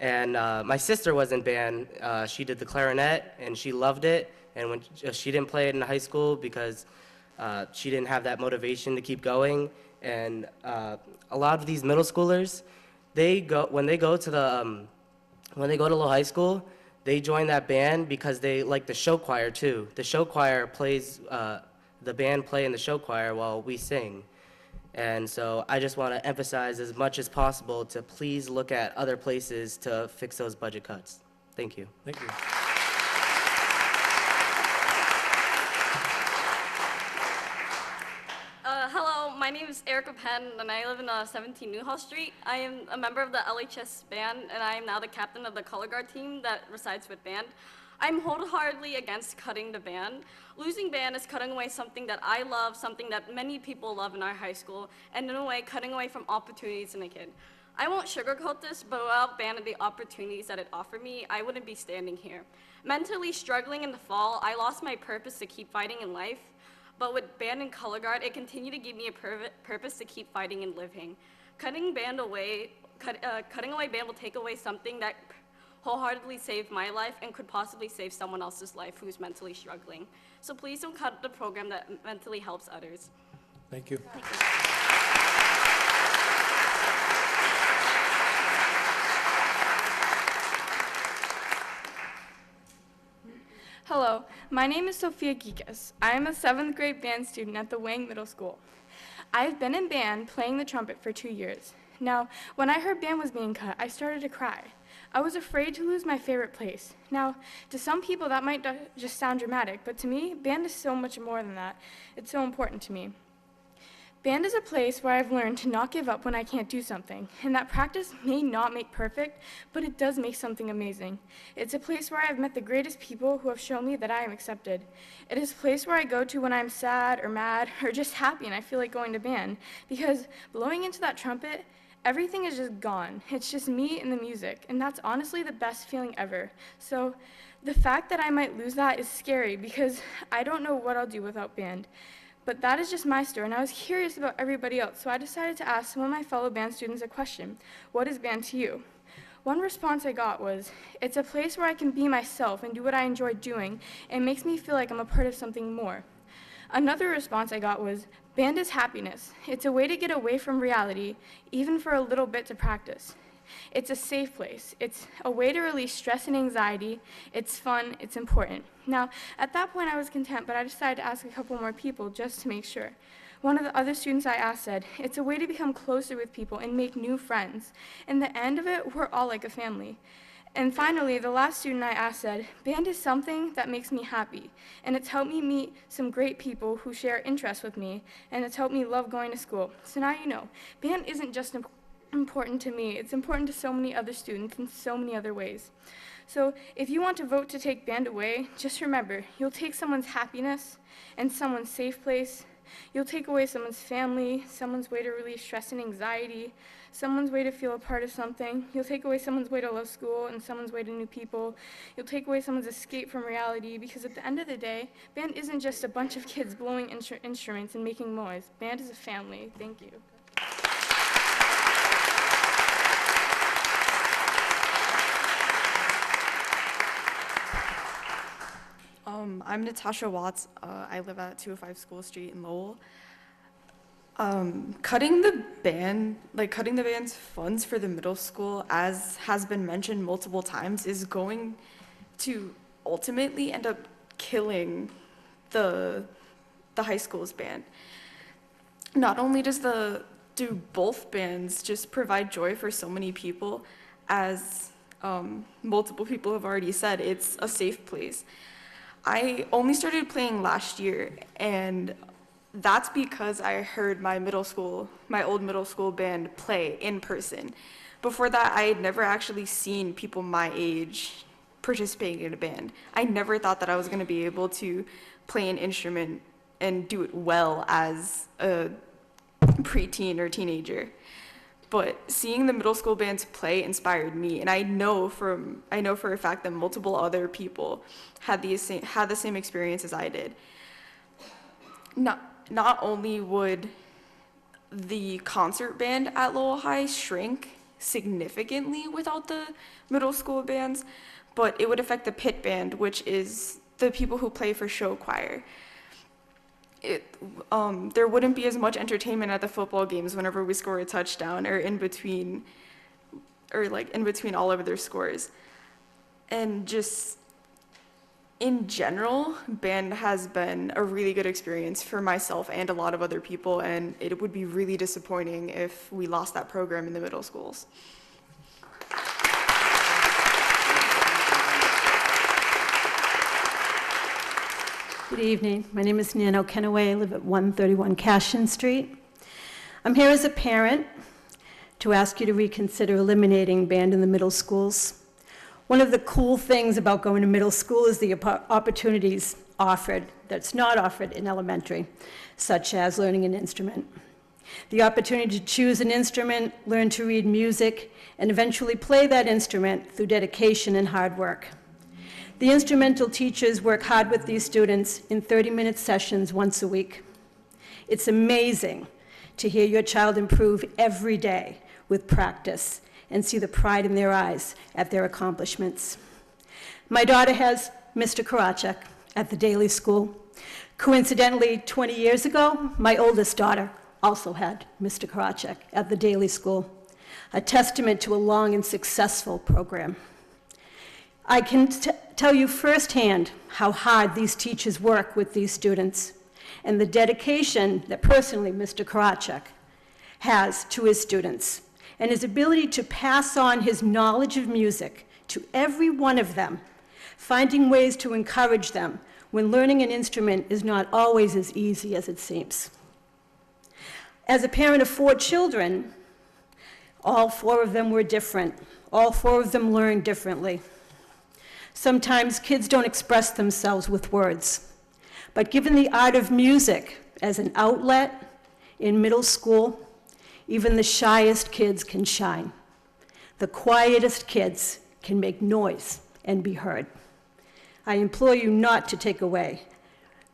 [SPEAKER 18] And my sister was in band. She did the clarinet, and she loved it. And when she didn't play it in high school because she didn't have that motivation to keep going. And a lot of these middle schoolers, when they go to Lowell High School, they join that band because they like the show choir too. The show choir plays, the band play in the show choir while we sing. And so I just want to emphasize as much as possible to please look at other places to fix those budget cuts. Thank you.
[SPEAKER 1] Thank you.
[SPEAKER 19] is Erika Penn, and I live in 17 Newhall Street. I am a member of the LHS band, and I am now the captain of the color guard team that resides with band. I'm wholeheartedly against cutting the band. Losing band is cutting away something that I love, something that many people love in our high school, and in a way, cutting away from opportunities in a kid. I won't sugarcoat this, but without band and the opportunities that it offered me, I wouldn't be standing here. Mentally struggling in the fall, I lost my purpose to keep fighting in life. But with band and color guard, it continued to give me a purpose to keep fighting and living. Cutting away band will take away something that wholeheartedly saved my life and could possibly save someone else's life who's mentally struggling. So please don't cut the program that mentally helps others.
[SPEAKER 1] Thank you.
[SPEAKER 19] Thank you.
[SPEAKER 8] Hello, my name is Sophia Geekus. I am a 7th grade band student at the Wang Middle School. I've been in band playing the trumpet for 2 years. Now, when I heard band was being cut, I started to cry. I was afraid to lose my favorite place. Now, to some people that might just sound dramatic, but to me, band is so much more than that. It's so important to me. Band is a place where I've learned to not give up when I can't do something, and that practice may not make perfect, but it does make something amazing. It's a place where I've met the greatest people who have shown me that I am accepted. It is a place where I go to when I'm sad or mad or just happy and I feel like going to band, because blowing into that trumpet, everything is just gone. It's just me and the music, and that's honestly the best feeling ever. So the fact that I might lose that is scary because I don't know what I'll do without band. But that is just my story, and I was curious about everybody else, so I decided to ask some of my fellow band students a question. What is band to you? One response I got was, it's a place where I can be myself and do what I enjoy doing, and it makes me feel like I'm a part of something more. Another response I got was, band is happiness. It's a way to get away from reality, even for a little bit to practice. It's a safe place. It's a way to release stress and anxiety. It's fun. It's important. Now, at that point, I was content, but I decided to ask a couple more people just to make sure. One of the other students I asked said, it's a way to become closer with people and make new friends. In the end of it, we're all like a family. And finally, the last student I asked said, band is something that makes me happy, and it's helped me meet some great people who share interests with me, and it's helped me love going to school. So now you know, band isn't just important to me, it's important to so many other students in so many other ways. So if you want to vote to take band away, just remember, you'll take someone's happiness and someone's safe place. You'll take away someone's family, someone's way to release stress and anxiety, someone's way to feel a part of something. You'll take away someone's way to love school and someone's way to new people. You'll take away someone's escape from reality, because at the end of the day, band isn't just a bunch of kids blowing instruments and making noise. Band is a family. Thank you.
[SPEAKER 20] I'm Natasha Watts. I live at 205 School Street in Lowell. Cutting the band's funds for the middle school, as has been mentioned multiple times, is going to ultimately end up killing the high school's band. Not only do both bands just provide joy for so many people, as multiple people have already said, it's a safe place. I only started playing last year, and that's because I heard my old middle school band play in person. Before that, I had never actually seen people my age participating in a band. I never thought that I was going to be able to play an instrument and do it well as a preteen or teenager. But seeing the middle school bands play inspired me, and I know for a fact that multiple other people had the same experience as I did. Not only would the concert band at Lowell High shrink significantly without the middle school bands, but it would affect the pit band, which is the people who play for show choir. There wouldn't be as much entertainment at the football games whenever we score a touchdown or in between all of their scores. And just in general, band has been a really good experience for myself and a lot of other people, and it would be really disappointing if we lost that program in the middle schools.
[SPEAKER 21] Good evening. My name is Nano Kena. I live at 131 Cashin Street. I'm here as a parent to ask you to reconsider eliminating band in the middle schools. One of the cool things about going to middle school is the opportunities offered that's not offered in elementary, such as learning an instrument. The opportunity to choose an instrument, learn to read music, and eventually play that instrument through dedication and hard work. The instrumental teachers work hard with these students in 30-minute sessions once a week. It's amazing to hear your child improve every day with practice and see the pride in their eyes at their accomplishments. My daughter has Mr. Karachek at the daily school. Coincidentally, 20 years ago, my oldest daughter also had Mr. Karachek at the daily school, a testament to a long and successful program. I can tell you firsthand how hard these teachers work with these students and the dedication that personally Mr. Karachek has to his students and his ability to pass on his knowledge of music to every one of them, finding ways to encourage them when learning an instrument is not always as easy as it seems. As a parent of 4 children, all 4 of them were different. All 4 of them learned differently. Sometimes kids don't express themselves with words, but given the art of music as an outlet in middle school, even the shyest kids can shine. The quietest kids can make noise and be heard. I implore you not to take away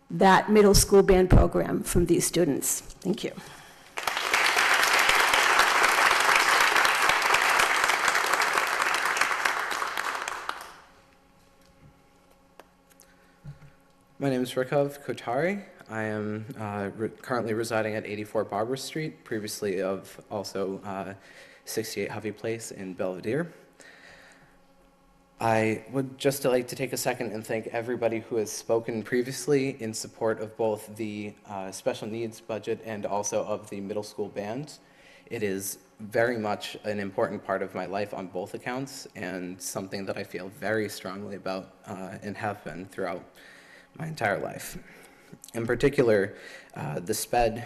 [SPEAKER 21] that middle school band program from these students. Thank you.
[SPEAKER 22] My name is Rikov Kotari. I am currently residing at 84 Barbara Street, previously of also 68 Hovey Place in Belvedere. I would just like to take a second and thank everybody who has spoken previously in support of both the special needs budget and also of the middle school band. It is very much an important part of my life on both accounts and something that I feel very strongly about and have been throughout my entire life. In particular, the SPED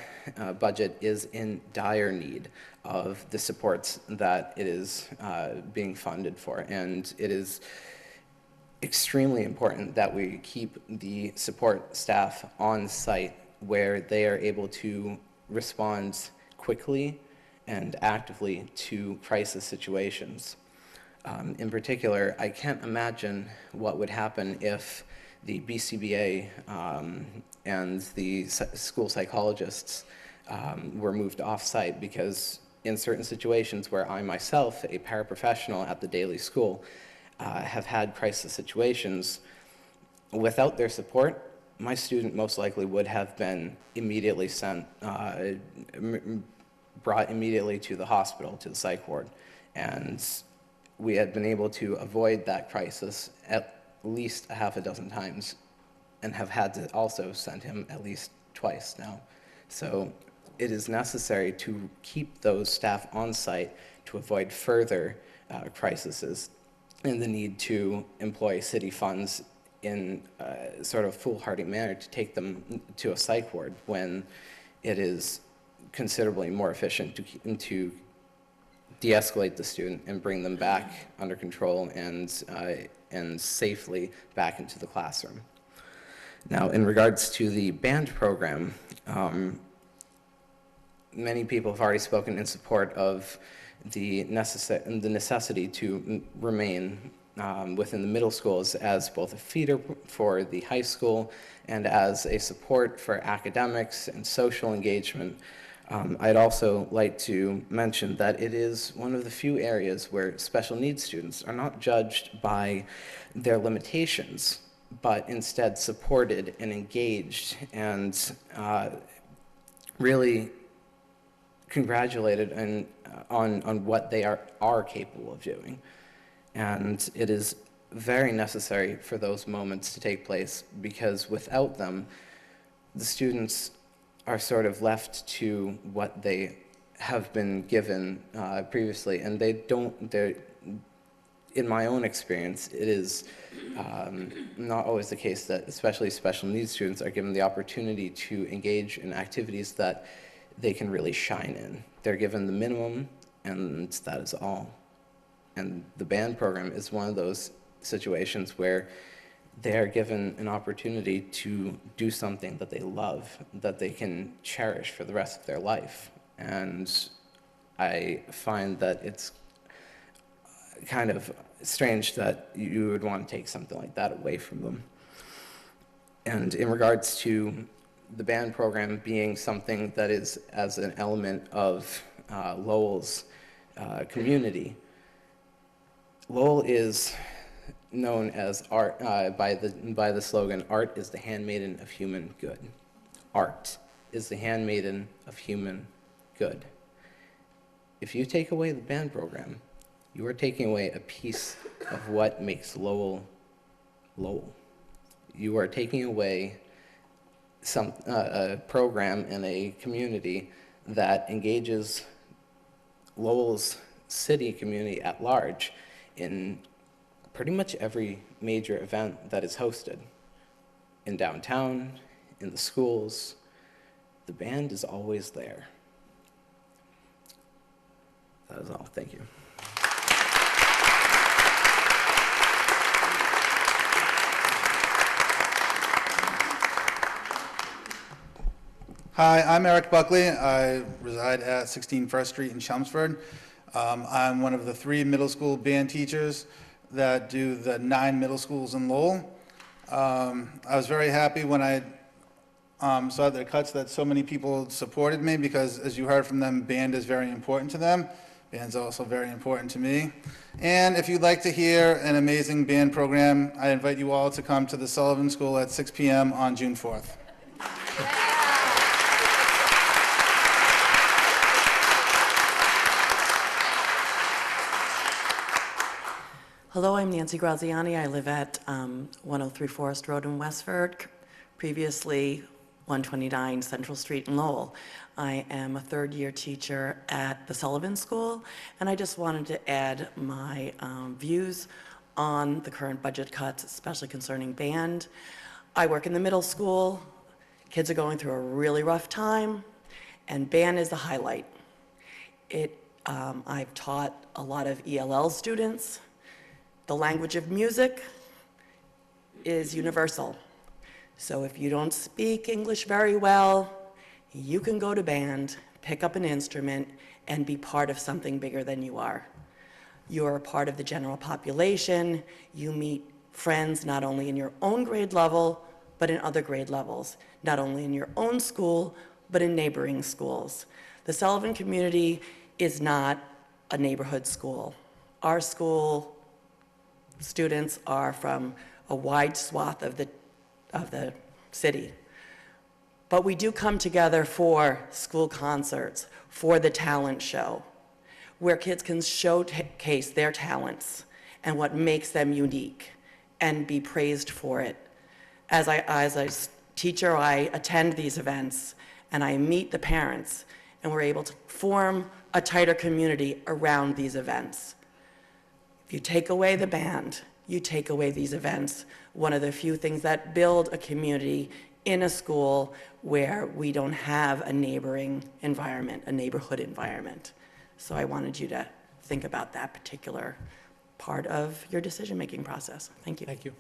[SPEAKER 22] budget is in dire need of the supports that it is being funded for, and it is extremely important that we keep the support staff on site where they are able to respond quickly and actively to crisis situations. In particular, I can't imagine what would happen if the BCBA and the school psychologists were moved off-site, because in certain situations where I myself, a paraprofessional at the daily school, have had crisis situations, without their support, my student most likely would have been immediately sent, brought immediately to the hospital, to the psych ward. And we had been able to avoid that crisis at least a half a dozen times and have had to also send him at least twice now. So it is necessary to keep those staff on site to avoid further crises and the need to employ city funds in a sort of foolhardy manner to take them to a psych ward when it is considerably more efficient to de-escalate the student and bring them back under control and safely back into the classroom. Now, in regards to the band program, many people have already spoken in support of the necessity to remain within the middle schools as both a feeder for the high school and as a support for academics and social engagement. I'd also like to mention that it is one of the few areas where special needs students are not judged by their limitations, but instead supported and engaged and really congratulated on what they are capable of doing. And it is very necessary for those moments to take place, because without them, the students are sort of left to what they have been given previously, and in my own experience, it is not always the case that especially special needs students are given the opportunity to engage in activities that they can really shine in. They're given the minimum, and that is all. And the band program is one of those situations where they are given an opportunity to do something that they love, that they can cherish for the rest of their life. And I find that it's kind of strange that you would want to take something like that away from them. And in regards to the band program being something that is as an element of Lowell's community, Lowell is known as art by the slogan, "Art is the handmaiden of human good." Art is the handmaiden of human good. If you take away the band program, you are taking away a piece of what makes Lowell Lowell. You are taking away a program and a community that engages Lowell's city community at large in pretty much every major event that is hosted. In downtown, in the schools, the band is always there. That is all. Thank you.
[SPEAKER 2] Hi, I'm Erika Buckley. I reside at 16 First Street in Chelmsford. I'm one of the 3 middle school band teachers that do the 9 middle schools in Lowell. I was very happy when I saw the cuts that so many people supported me, because as you heard from them, band is very important to them. Band's also very important to me. And if you'd like to hear an amazing band program, I invite you all to come to the Sullivan School at 6 p.m. on June 4th.
[SPEAKER 5] Hello, I'm Nancy Graziani. I live at 103 Forest Road in Westford, previously 129 Central Street in Lowell. I am a third-year teacher at the Sullivan School, and I just wanted to add my views on the current budget cuts, especially concerning band. I work in the middle school. Kids are going through a really rough time, and band is the highlight. I've taught a lot of ELL students. The language of music is universal. So if you don't speak English very well, you can go to band, pick up an instrument, and be part of something bigger than you are. You're a part of the general population. You meet friends not only in your own grade level, but in other grade levels, not only in your own school, but in neighboring schools. The Sullivan community is not a neighborhood school. Our school students are from a wide swath of the city. But we do come together for school concerts, for the talent show, where kids can showcase their talents and what makes them unique and be praised for it. As a teacher, I attend these events and I meet the parents, and we're able to form a tighter community around these events. If you take away the band, you take away these events, one of the few things that build a community in a school where we don't have a neighboring environment, a neighborhood environment. So I wanted you to think about that particular part of your decision-making process. Thank you.
[SPEAKER 1] Thank you.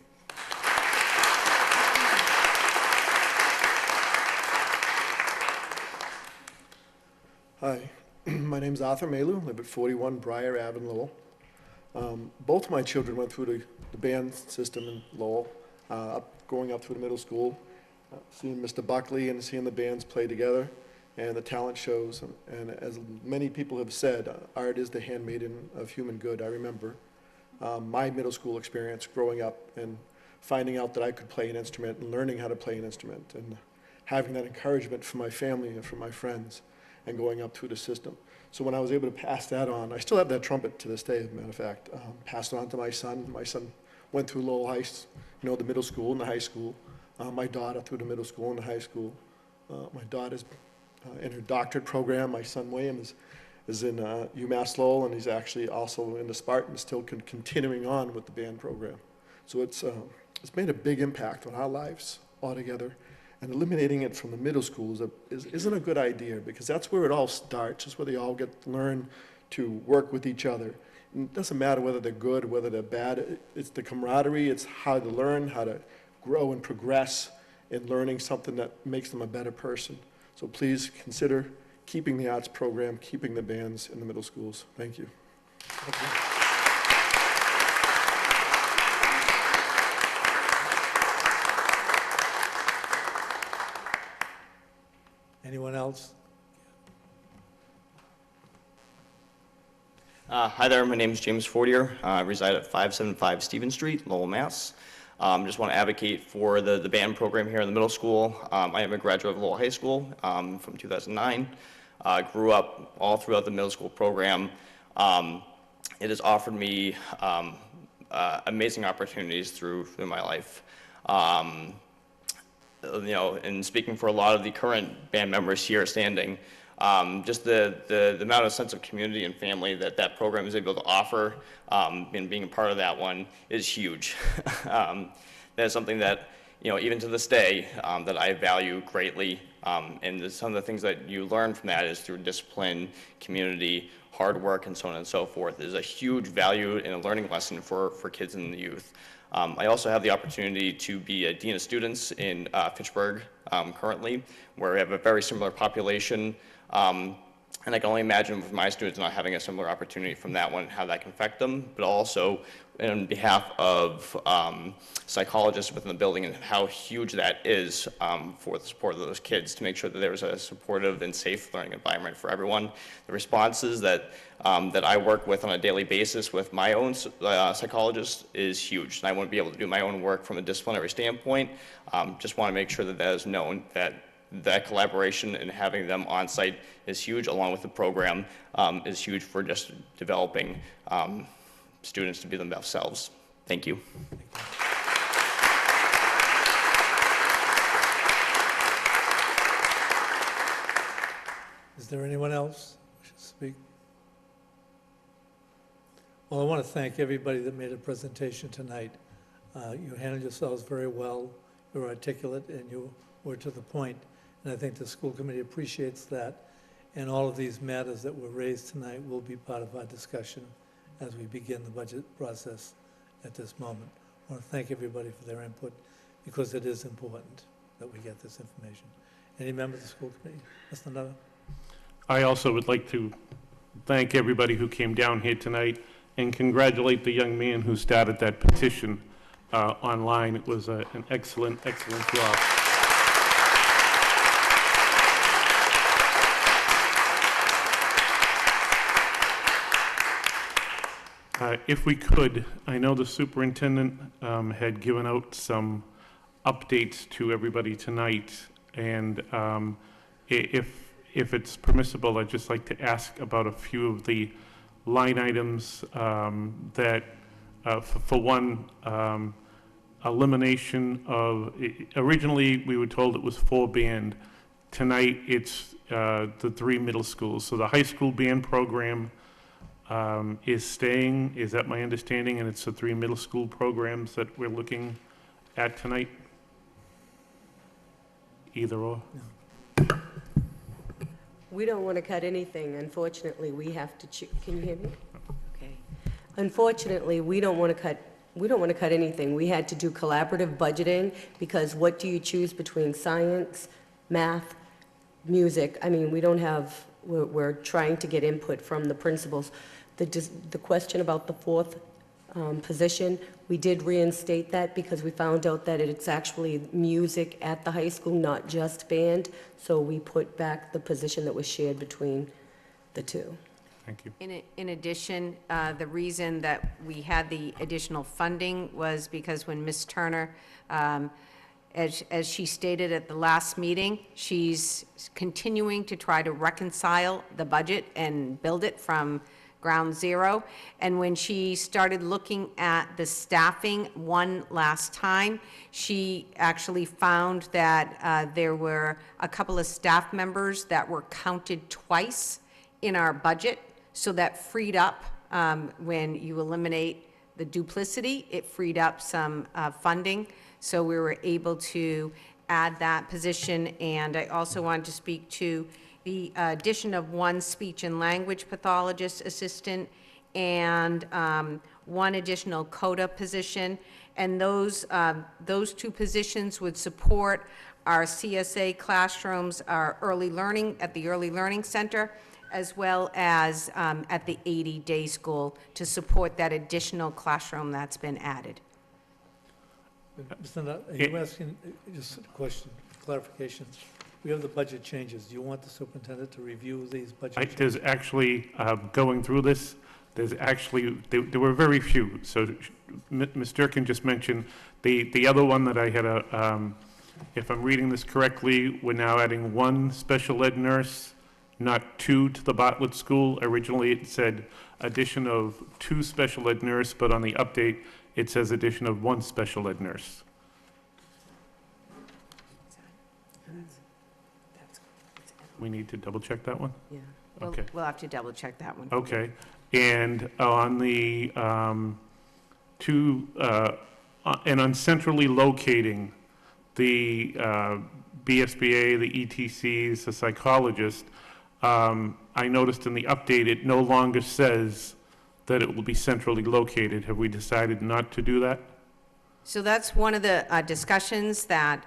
[SPEAKER 23] Hi, my name's Arthur Melu, live at 41 Briar Ave in Lowell. Both of my children went through the band system in Lowell, growing up through the middle school, seeing Mr. Buckley and seeing the bands play together, and the talent shows. And as many people have said, art is the handmaiden of human good. I remember my middle school experience growing up and finding out that I could play an instrument and learning how to play an instrument and having that encouragement from my family and from my friends and going up through the system. So when I was able to pass that on, I still have that trumpet to this day, as a matter of fact. Passed it on to my son. My son went through Lowell High, the middle school and the high school. My daughter through the middle school and the high school. My daughter's in her doctorate program. My son William is in UMass Lowell, and he's actually also in the Spartan, still continuing on with the band program. So it's made a big impact on our lives altogether. and eliminating it from the middle schools isn't a good idea, because that's where it all starts. It's where they all learn to work with each other. And it doesn't matter whether they're good or whether they're bad. It's the camaraderie. It's how to learn, how to grow and progress in learning something that makes them a better person. So please consider keeping the arts program, keeping the bands in the middle schools. Thank you.
[SPEAKER 1] Anyone else?
[SPEAKER 3] Hi there, my name is James Fortier. I reside at 575 Stephen Street, Lowell, Mass. Just want to advocate for the band program here in the middle school. I am a graduate of Lowell High School from 2009. Grew up all throughout the middle school program. It has offered me amazing opportunities through my life. You know, and speaking for a lot of the current band members here standing, just the amount of sense of community and family that program is able to offer, and being a part of that one is huge. That is something that, you know, even to this day, that I value greatly. And some of the things that you learn from that is through discipline, community, hard work, and so on and so forth. There's a huge value and a learning lesson for kids and the youth. I also have the opportunity to be a Dean of Students in Fitchburg currently, where we have a very similar population. And I can only imagine with my students not having a similar opportunity from that one, how that can affect them, but also on behalf of psychologists within the building and how huge that is for the support of those kids to make sure that there's a supportive and safe learning environment for everyone. The responses that I work with on a daily basis with my own psychologist is huge. And I want to be able to do my own work from a disciplinary standpoint. Just want to make sure that that is known, that collaboration and having them on site is huge, along with the program is huge for just developing students to be themselves. Thank you.
[SPEAKER 1] Is there anyone else who should speak? Well, I want to thank everybody that made a presentation tonight. You handled yourselves very well. You were articulate and you were to the point. And I think the school committee appreciates that. And all of these matters that were raised tonight will be part of our discussion as we begin the budget process at this moment. I want to thank everybody for their input, because it is important that we get this information. Any member of the school committee? Mr. Nutter?
[SPEAKER 4] I also would like to thank everybody who came down here tonight and congratulate the young man who started that petition online. It was an excellent, excellent job. If we could, I know the superintendent had given out some updates to everybody tonight, and if it's permissible, I'd just like to ask about a few of the line items that, for one, elimination of, originally we were told it was 4 band. Tonight it's the 3 middle schools. So the high school band program is staying, is that my understanding, and it's the 3 middle school programs that we're looking at tonight? Either or?
[SPEAKER 6] We don't want to cut anything. Unfortunately, we have to choose. Can you hear me? Okay. Unfortunately, we don't want to cut anything. We had to do collaborative budgeting, because what do you choose between science, math, music? I mean, we don't have, we're trying to get input from the principals. The question about the 4th position, we did reinstate that because we found out that it's actually music at the high school, not just band. So we put back the position that was shared between the two.
[SPEAKER 4] Thank you.
[SPEAKER 24] In addition, the reason that we had the additional funding was because when Ms. Turner, as she stated at the last meeting, she's continuing to try to reconcile the budget and build it from ground zero. And when she started looking at the staffing one last time, she actually found that there were a couple of staff members that were counted twice in our budget. So that freed up, when you eliminate the duplicity, it freed up some funding. So we were able to add that position, and I also wanted to speak to the addition of one speech and language pathologist assistant and one additional CODA position. And those two positions would support our CSA classrooms, our early learning at the Early Learning Center, as well as at the 80-day school to support that additional classroom that's been added.
[SPEAKER 1] Mr. Nutt, are you asking, just a question, clarification? We have the budget changes. Do you want the superintendent to review these budget changes?
[SPEAKER 4] There's actually, going through this, there's actually, there were very few. So Ms. Durkin just mentioned the other one that I had if I'm reading this correctly, we're now adding one special ed nurse, not two, to the Bartlett School. Originally, it said addition of 2 special ed nurse, but on the update, it says addition of 1 special ed nurse. We need to double check that one?
[SPEAKER 24] Yeah.
[SPEAKER 4] Okay.
[SPEAKER 24] We'll have to double check that one.
[SPEAKER 4] Okay. And on the and on centrally locating the BSBA, the ETCs, the psychologist, I noticed in the update it no longer says that it will be centrally located. Have we decided not to do that?
[SPEAKER 24] So that's one of the discussions that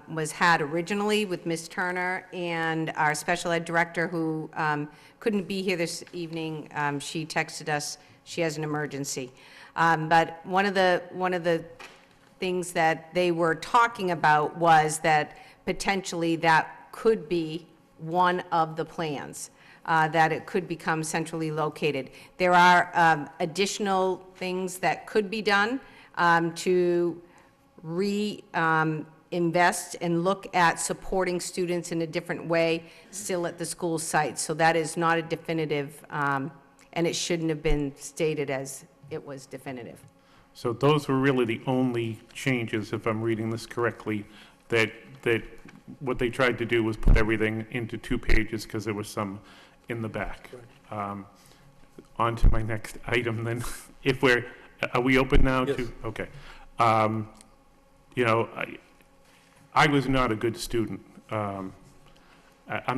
[SPEAKER 24] was had originally with Ms. Turner and our special ed director, who couldn't be here this evening. She texted us she has an emergency. But one of the things that they were talking about was that potentially that could be one of the plans, that it could become centrally located. There are additional things that could be done to invest and look at supporting students in a different way still at the school site. So that is not a definitive, and it shouldn't have been stated as it was definitive.
[SPEAKER 4] So those were really the only changes, if I'm reading this correctly, that what they tried to do was put everything into 2 pages because there was some in the back. On to my next item then. If are we open now?
[SPEAKER 1] Yes.
[SPEAKER 4] Okay. You know, I was not a good student. I'm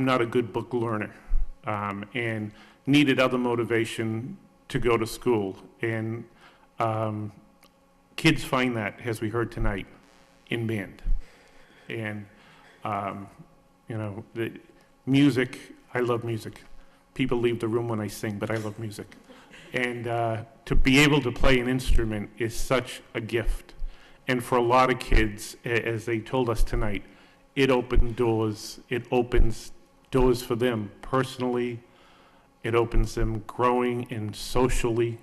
[SPEAKER 4] not a good book learner, and needed other motivation to go to school. And kids find that, as we heard tonight, in band. And, you know, the music, I love music. People leave the room when I sing, but I love music. And to be able to play an instrument is such a gift. And for a lot of kids, as they told us tonight, it opened doors. It opens doors for them personally. It opens them growing and socially.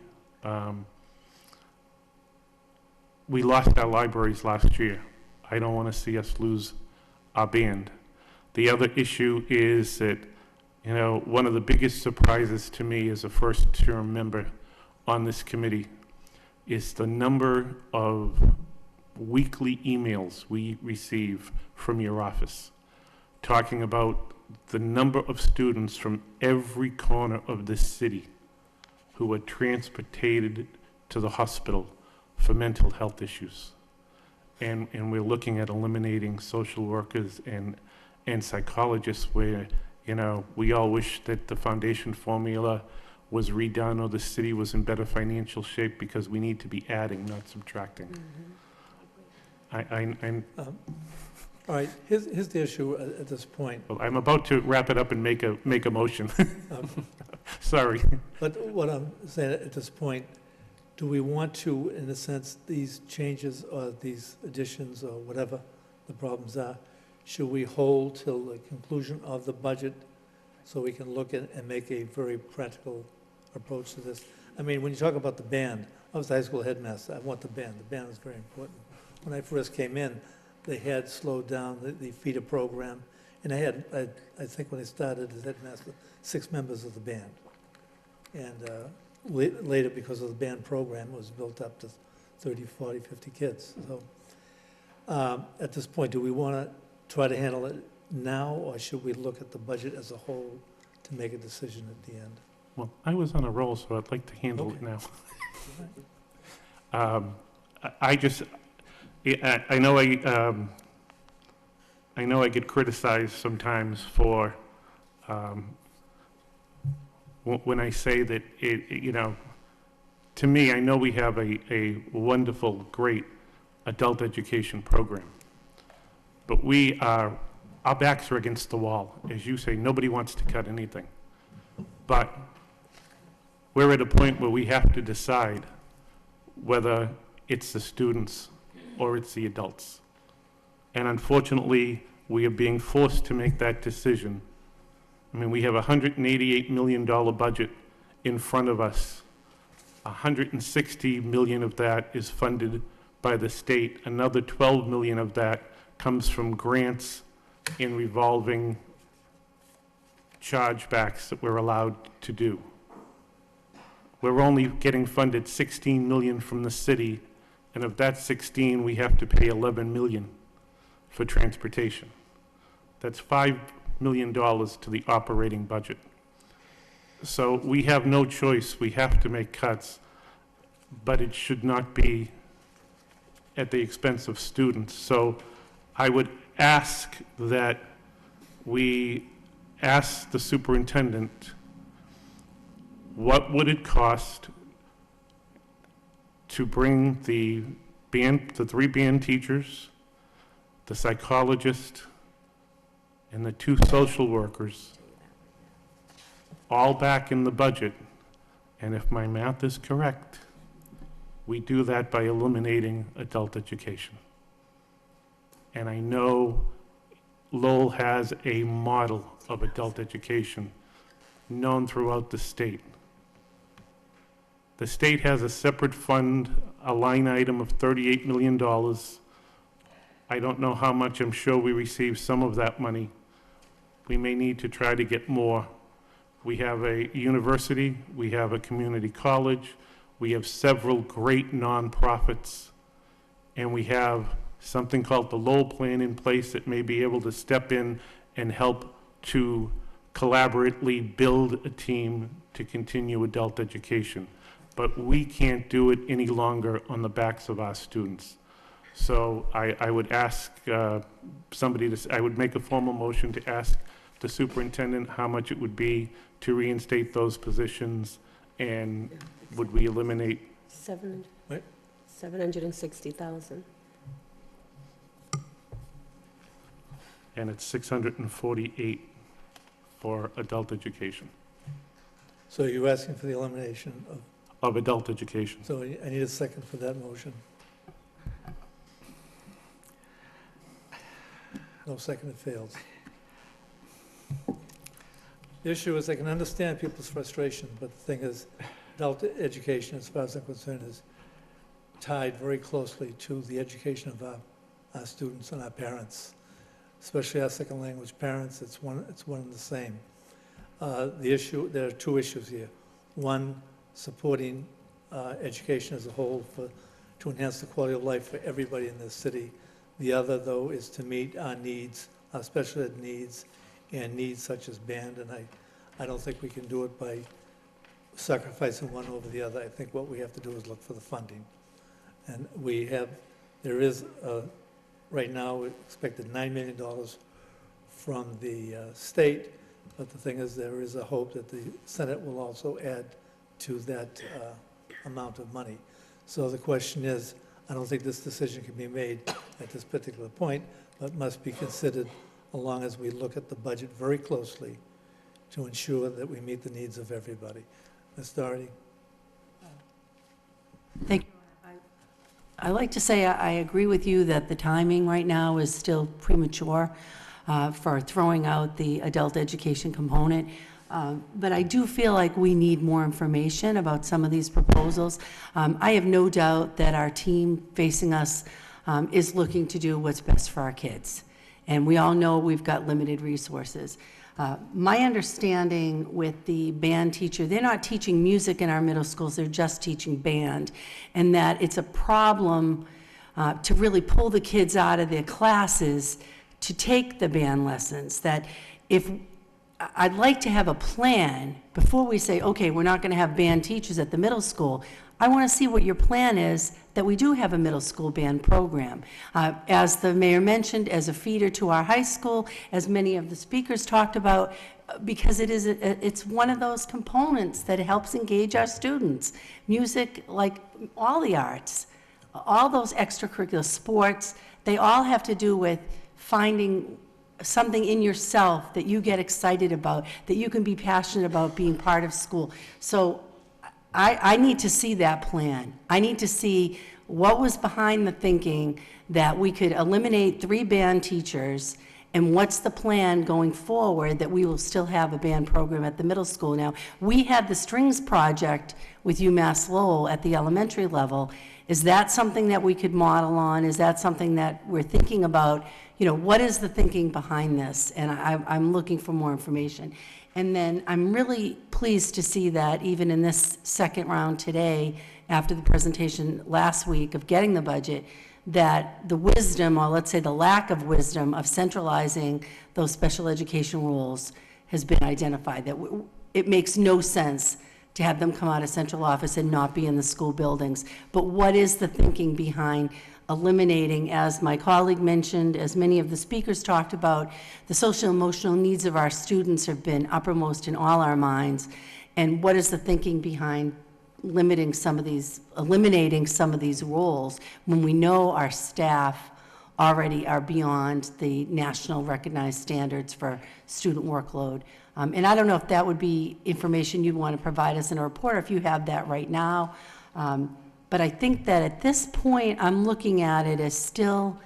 [SPEAKER 4] We lost our libraries last year. I don't want to see us lose our band. The other issue is that, you know, one of the biggest surprises to me as a first-term member on this committee is the number of weekly emails we receive from your office talking about the number of students from every corner of this city who are transported to the hospital for mental health issues. And we're looking at eliminating social workers and psychologists where, you know, we all wish that the foundation formula was redone or the city was in better financial shape because we need to be adding, not subtracting.
[SPEAKER 1] All right, here's the issue at this point.
[SPEAKER 4] Well, I'm about to wrap it up and make a motion. Sorry.
[SPEAKER 1] But what I'm saying at this point, do we want to, in a sense, these changes or these additions or whatever the problems are, should we hold till the conclusion of the budget so we can look at and make a very practical approach to this? I mean, when you talk about the band, I was the high school headmaster. I want the band. The band is very important. When I first came in, they had slowed down the feeder program, and I had, I think when I started as headmaster, 6 members of the band. And later, because of the band program, it was built up to 30, 40, 50 kids. So at this point, do we want to try to handle it now, or should we look at the budget as a whole to make a decision at the end?
[SPEAKER 4] Well, I was on a roll, so I'd like to handle it now. I know I know I get criticized sometimes for, when I say that to me, I know we have a wonderful, great adult education program. But our backs are against the wall. As you say, nobody wants to cut anything. But we're at a point where we have to decide whether it's the students or it's the adults. And unfortunately, we are being forced to make that decision. I mean, we have a $188 million budget in front of us. $160 million of that is funded by the state. Another $12 million of that comes from grants in revolving chargebacks that we're allowed to do. We're only getting funded $16 million from the city, and of that 16, we have to pay $11 million for transportation. That's $5 million to the operating budget. So we have no choice. We have to make cuts, but it should not be at the expense of students. So I would ask that we ask the superintendent, what would it cost to bring the 3 band teachers, the psychologist, and the 2 social workers all back in the budget? And if my math is correct, we do that by eliminating adult education. And I know Lowell has a model of adult education known throughout the state. The state has a separate fund, a line item of $38 million. I don't know how much. I'm sure we receive some of that money. We may need to try to get more. We have a university, we have a community college, we have several great nonprofits, and we have something called the Lowell Plan in place that may be able to step in and help to collaboratively build a team to continue adult education. But we can't do it any longer on the backs of our students. So I would ask I would make a formal motion to ask the superintendent how much it would be to reinstate those positions, and would we eliminate?
[SPEAKER 6] $760,000.
[SPEAKER 4] And it's 648 for adult education.
[SPEAKER 1] So you're asking for the elimination
[SPEAKER 4] of adult education.
[SPEAKER 1] So I need a second for that motion. No second, it fails. The issue is I can understand people's frustration, but the thing is, adult education, as far as I'm concerned, is tied very closely to the education of our students and our parents, especially our second language parents. It's one and the same. There are 2 issues here. One, supporting education as a whole to enhance the quality of life for everybody in this city. The other, though, is to meet our needs, our special ed needs, and needs such as band. And I don't think we can do it by sacrificing one over the other. I think what we have to do is look for the funding. And there is, right now, we expected $9 million from the state, but the thing is, there is a hope that the Senate will also add to that amount of money. So the question is, I don't think this decision can be made at this particular point, but must be considered along as we look at the budget very closely to ensure that we meet the needs of everybody. Ms. Doherty?
[SPEAKER 7] Thank you. I'd like to say I agree with you that the timing right now is still premature for throwing out the adult education component. But I do feel like we need more information about some of these proposals. I have no doubt that our team facing us is looking to do what's best for our kids. And we all know we've got limited resources. My understanding with the band teacher, they're not teaching music in our middle schools, they're just teaching band. And that it's a problem to really pull the kids out of their classes to take the band lessons. That if I'd like to have a plan before we say, okay, we're not going to have band teachers at the middle school. I want to see what your plan is that we do have a middle school band program. As the mayor mentioned, as a feeder to our high school, as many of the speakers talked about, because it's one of those components that helps engage our students. Music, like all the arts, all those extracurricular sports, they all have to do with finding something in yourself that you get excited about, that you can be passionate about being part of school. So I need to see that plan. I need to see what was behind the thinking that we could eliminate 3 band teachers, and what's the plan going forward that we will still have a band program at the middle school. Now, we had the strings project with UMass Lowell at the elementary level. Is that something that we could model on? Is that something that we're thinking about? You know, what is the thinking behind this? And I'm looking for more information. And then I'm really pleased to see that even in this second round today, after the presentation last week of getting the budget, that the wisdom, or let's say the lack of wisdom, of centralizing those special education rules has been identified. That it makes no sense to have them come out of central office and not be in the school buildings. But what is the thinking behind eliminating, as my colleague mentioned, as many of the speakers talked about, the social emotional needs of our students have been uppermost in all our minds. And what is the thinking behind eliminating some of these roles when we know our staff already are beyond the national recognized standards for student workload? And I don't know if that would be information you'd want to provide us in a report, or if you have that right now. But I think that at this point, I'm looking at it as still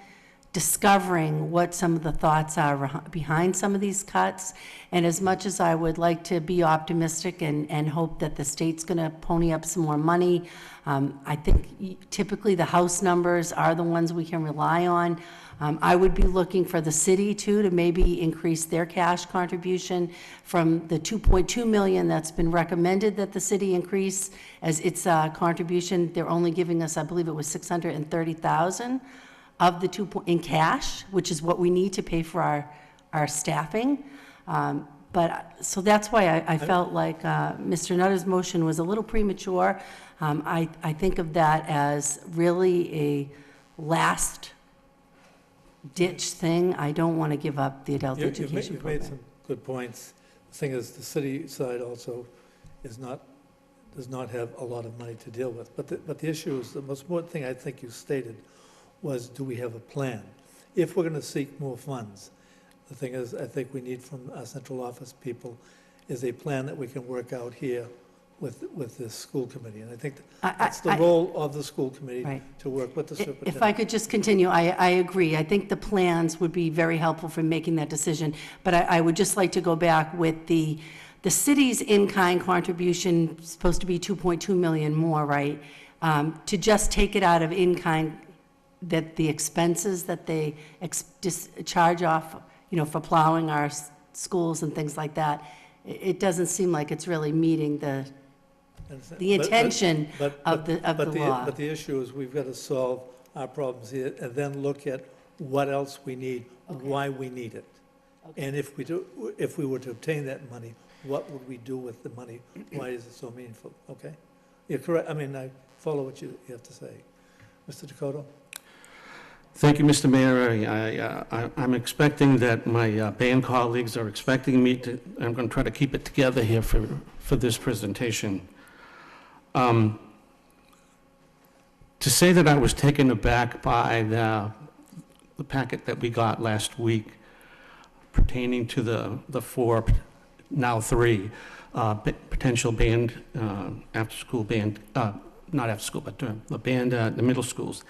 [SPEAKER 7] discovering what some of the thoughts are behind some of these cuts. And as much as I would like to be optimistic and hope that the state's going to pony up some more money, I think typically the House numbers are the ones we can rely on. I would be looking for the city too to maybe increase their cash contribution from the $2.2 million that's been recommended that the city increase as its contribution. They're only giving us, I believe it was $630,000 of the in cash, which is what we need to pay for our staffing. So that's why I felt like Mr. Nutter's motion was a little premature. I think of that as really a last ditch thing. I don't want to give up the adult education
[SPEAKER 1] You've
[SPEAKER 7] program.
[SPEAKER 1] made some good points. The thing is, the city side also does not have a lot of money to deal with. But the issue is, the most important thing I think you stated was, do we have a plan? If we're going to seek more funds, the thing is, I think we need from our central office people is a plan that we can work out here with the school committee. And I think that's the role of the school committee, right, to work with the superintendent.
[SPEAKER 7] If I could just continue, I agree. I think the plans would be very helpful for making that decision. But I would just like to go back with the city's in-kind contribution, supposed to be $2.2 million more, right? To just take it out of in-kind, that the expenses that they charge off, for plowing our schools and things like that, it doesn't seem like it's really meeting the intention of the law.
[SPEAKER 1] But the issue is, we've got to solve our problems here and then look at what else we need, why we need it. And if we were to obtain that money, what would we do with the money? Why is it so meaningful? Okay? You're correct. I mean, I follow what you have to say. Mr. Dakota?
[SPEAKER 9] Thank you, Mr. Mayor. I'm expecting that my band colleagues are expecting me to, I'm going to try to keep it together here for this presentation. To say that I was taken aback by the packet that we got last week pertaining to the 4, now 3, potential band, after-school band, not after-school, but the band at the middle schools.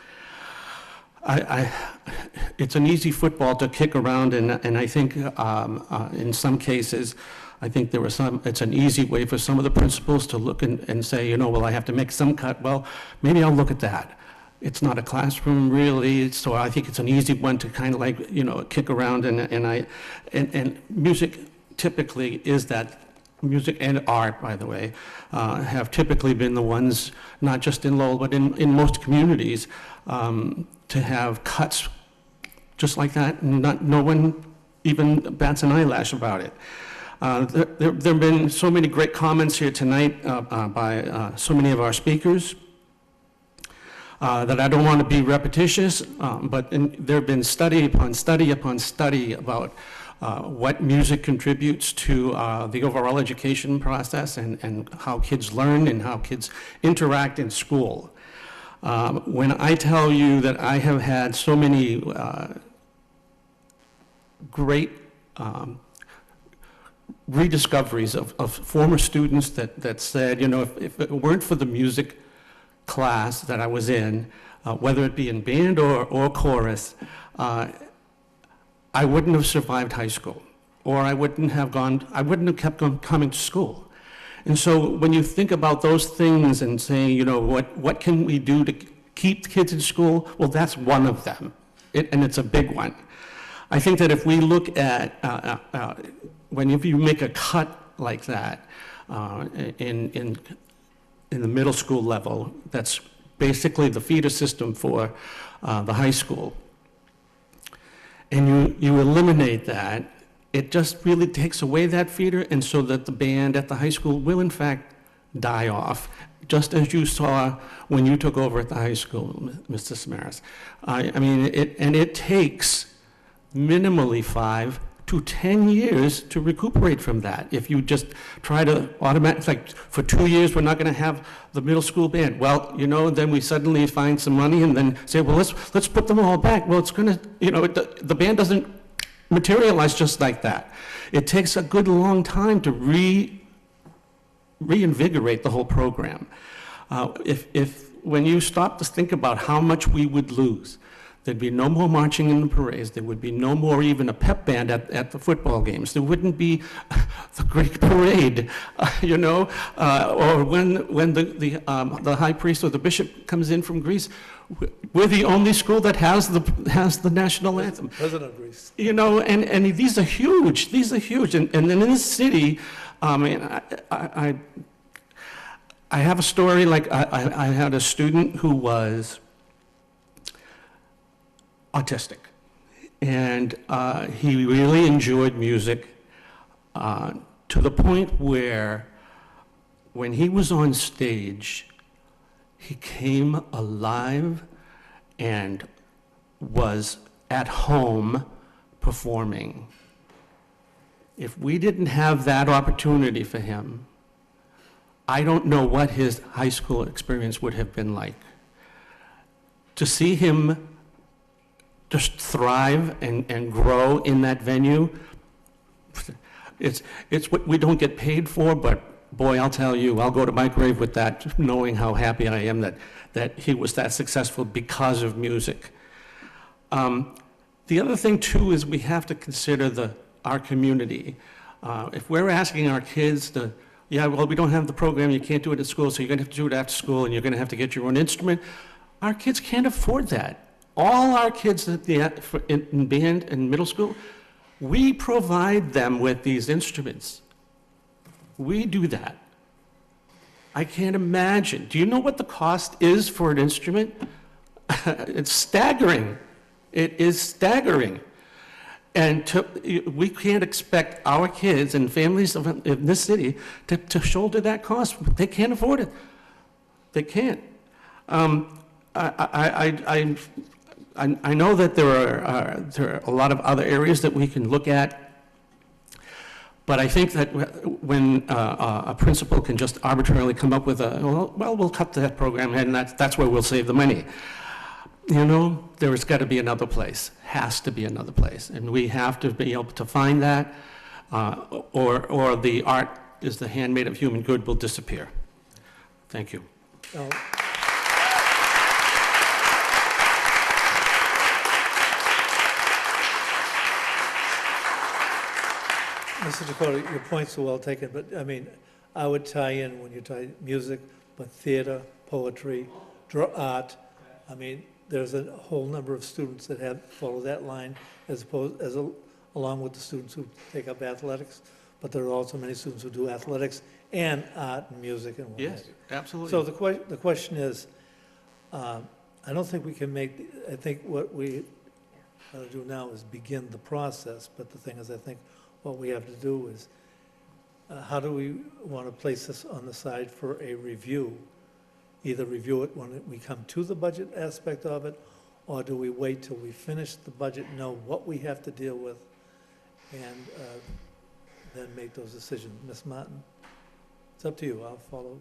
[SPEAKER 9] It's an easy football to kick around, and I think in some cases, I think it's an easy way for some of the principals to look and say, well, I have to make some cut. Well, maybe I'll look at that. It's not a classroom really, so I think it's an easy one to kind of like, kick around, and music typically is that. Music and art, by the way, have typically been the ones, not just in Lowell, but in most communities, to have cuts just like that, and no one even bats an eyelash about it. There have been so many great comments here tonight by so many of our speakers that I don't want to be repetitious, but there have been study upon study upon study about what music contributes to the overall education process and how kids learn and how kids interact in school. When I tell you that I have had so many great rediscoveries of former students that said, you know, if it weren't for the music class that I was in, whether it be in band or chorus, I wouldn't have survived high school, or I wouldn't have kept coming to school. And so when you think about those things and saying, you know, what can we do to keep kids in school? Well, that's one of them, and it's a big one. I think that if we look at, if you make a cut like that in the middle school level, that's basically the feeder system for the high school, and you eliminate that, it just really takes away that feeder, and so that the band at the high school will in fact die off, just as you saw when you took over at the high school, Mr. Samaras. I mean, it takes minimally 5 to 10 years to recuperate from that. If you just try to like for 2 years, we're not going to have the middle school band. Well, you know, then we suddenly find some money and then say, well, let's put them all back. Well, it's going to, you know, the band doesn't materialize just like that. It takes a good long time to reinvigorate the whole program. When you stop to think about how much we would lose, there'd be no more marching in the parades. There would be no more even a pep band at the football games. There wouldn't be the great parade, you know, or when the high priest or the bishop comes in from Greece. We're the only school that has the national anthem.
[SPEAKER 1] President of Greece.
[SPEAKER 9] You know, and these are huge. These are huge. And then in this city, I have a story. Like I had a student who was autistic, and he really enjoyed music to the point where when he was on stage, he came alive and was at home performing. If we didn't have that opportunity for him, I don't know what his high school experience would have been like. To see him just thrive and grow in that venue, it's what we don't get paid for, but boy, I'll tell you, I'll go to my grave with that, knowing how happy I am that he was that successful because of music. The other thing too is we have to consider our community. If we're asking our kids to, yeah, well, we don't have the program, you can't do it at school, so you're gonna have to do it after school, and you're gonna have to get your own instrument. Our kids can't afford that. All our kids in band and middle school, we provide them with these instruments. We do that. I can't imagine. Do you know what the cost is for an instrument? It's staggering. It is staggering. And we can't expect our kids and families in this city to shoulder that cost. They can't afford it. They can't. I know that there are a lot of other areas that we can look at, but I think that when a principal can just arbitrarily come up with we'll cut that program and that's where we'll save the money. You know, there's got to be another place, has to be another place, and we have to be able to find that, or the art is the handmaid of human good will disappear. Thank you.
[SPEAKER 1] Mr. Dakota, your points are well taken, but I mean, I would tie in when you tie music, but theater, poetry, art. I mean, there's a whole number of students that follow that line along with the students who take up athletics, but there are also many students who do athletics and art and music and what have you.
[SPEAKER 9] Yes, absolutely.
[SPEAKER 1] So the question is, I don't think we can I think what we ought to do now is begin the process, but the thing is, I think what we have to do is how do we want to place this on the side for a review? Either review it when we come to the budget aspect of it, or do we wait till we finish the budget, know what we have to deal with, and then make those decisions? Ms. Martin, it's up to you. I'll follow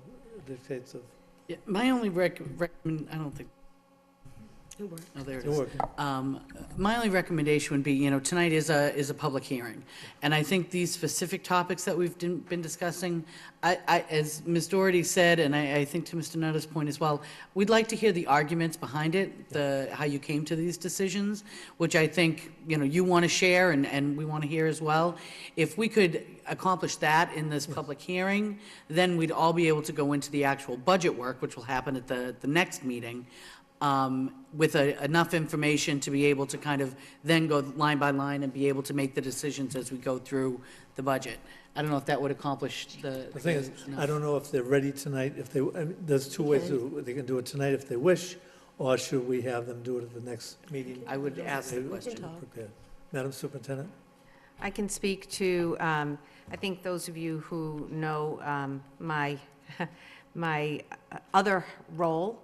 [SPEAKER 1] the dictates of.
[SPEAKER 10] Yeah, my only recommend, I don't think. Oh, there it
[SPEAKER 1] You're
[SPEAKER 10] is.
[SPEAKER 1] working.
[SPEAKER 10] My only recommendation would be, you know, tonight is a public hearing. And I think these specific topics that we've been discussing, as Ms. Doherty said, and I think to Mr. Nutta's point as well, we'd like to hear the arguments behind it, how you came to these decisions, which I think, you know, you want to share and we want to hear as well. If we could accomplish that in this public hearing, then we'd all be able to go into the actual budget work, which will happen at the next meeting, with enough information to be able to kind of then go line by line and be able to make the decisions as we go through the budget. I don't know if that would accomplish the.
[SPEAKER 1] The thing is, I don't know if they're ready tonight, if they, I mean, there's two ways to do it. They can do it tonight if they wish, or should we have them do it at the next meeting?
[SPEAKER 10] I would ask the
[SPEAKER 1] They-
[SPEAKER 10] question.
[SPEAKER 1] prepared. Madam Superintendent?
[SPEAKER 24] I can speak to, I think those of you who know my, my other role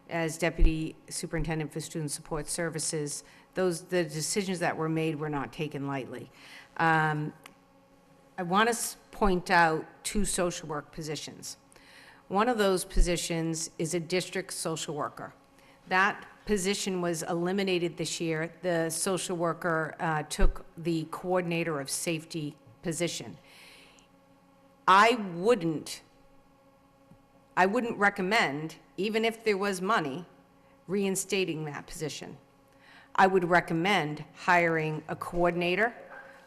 [SPEAKER 24] as Deputy Superintendent for Student Support Services, the decisions that were made were not taken lightly. I want to point out two social work positions. One of those positions is a district social worker. That position was eliminated this year. The social worker took the coordinator of safety position. I wouldn't recommend, even if there was money, reinstating that position. I would recommend hiring a coordinator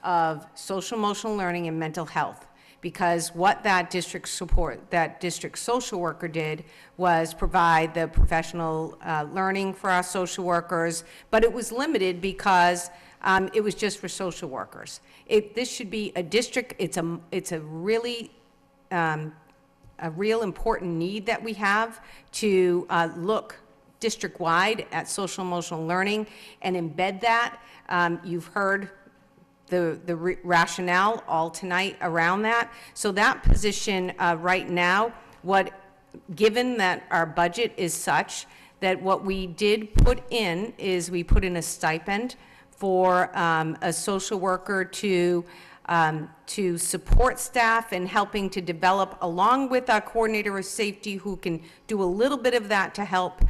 [SPEAKER 24] of social emotional learning and mental health, because what that district social worker did was provide the professional learning for our social workers, but it was limited because it was just for social workers. This should be a district, it's a really a real important need that we have to look district-wide at social emotional learning and embed that. You've heard the rationale all tonight around that. So that position right now, given that our budget is such that what we did put in is we put in a stipend for a social worker to support staff and helping to develop, along with our coordinator of safety, who can do a little bit of that to help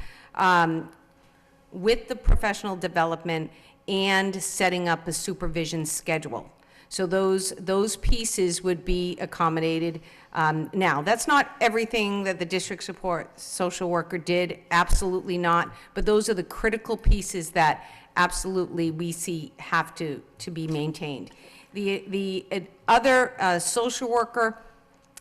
[SPEAKER 24] with the professional development and setting up a supervision schedule. So those pieces would be accommodated. Now, that's not everything that the district support social worker did, absolutely not, but those are the critical pieces that absolutely we see have to be maintained. The other social worker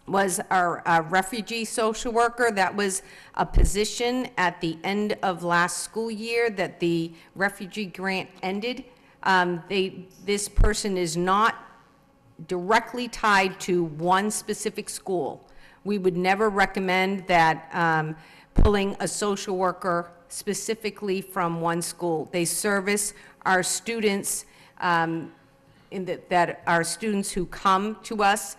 [SPEAKER 24] was our refugee social worker. That was a position at the end of last school year that the refugee grant ended. This person is not directly tied to one specific school. We would never recommend that pulling a social worker specifically from one school. They service our students that are students who come to us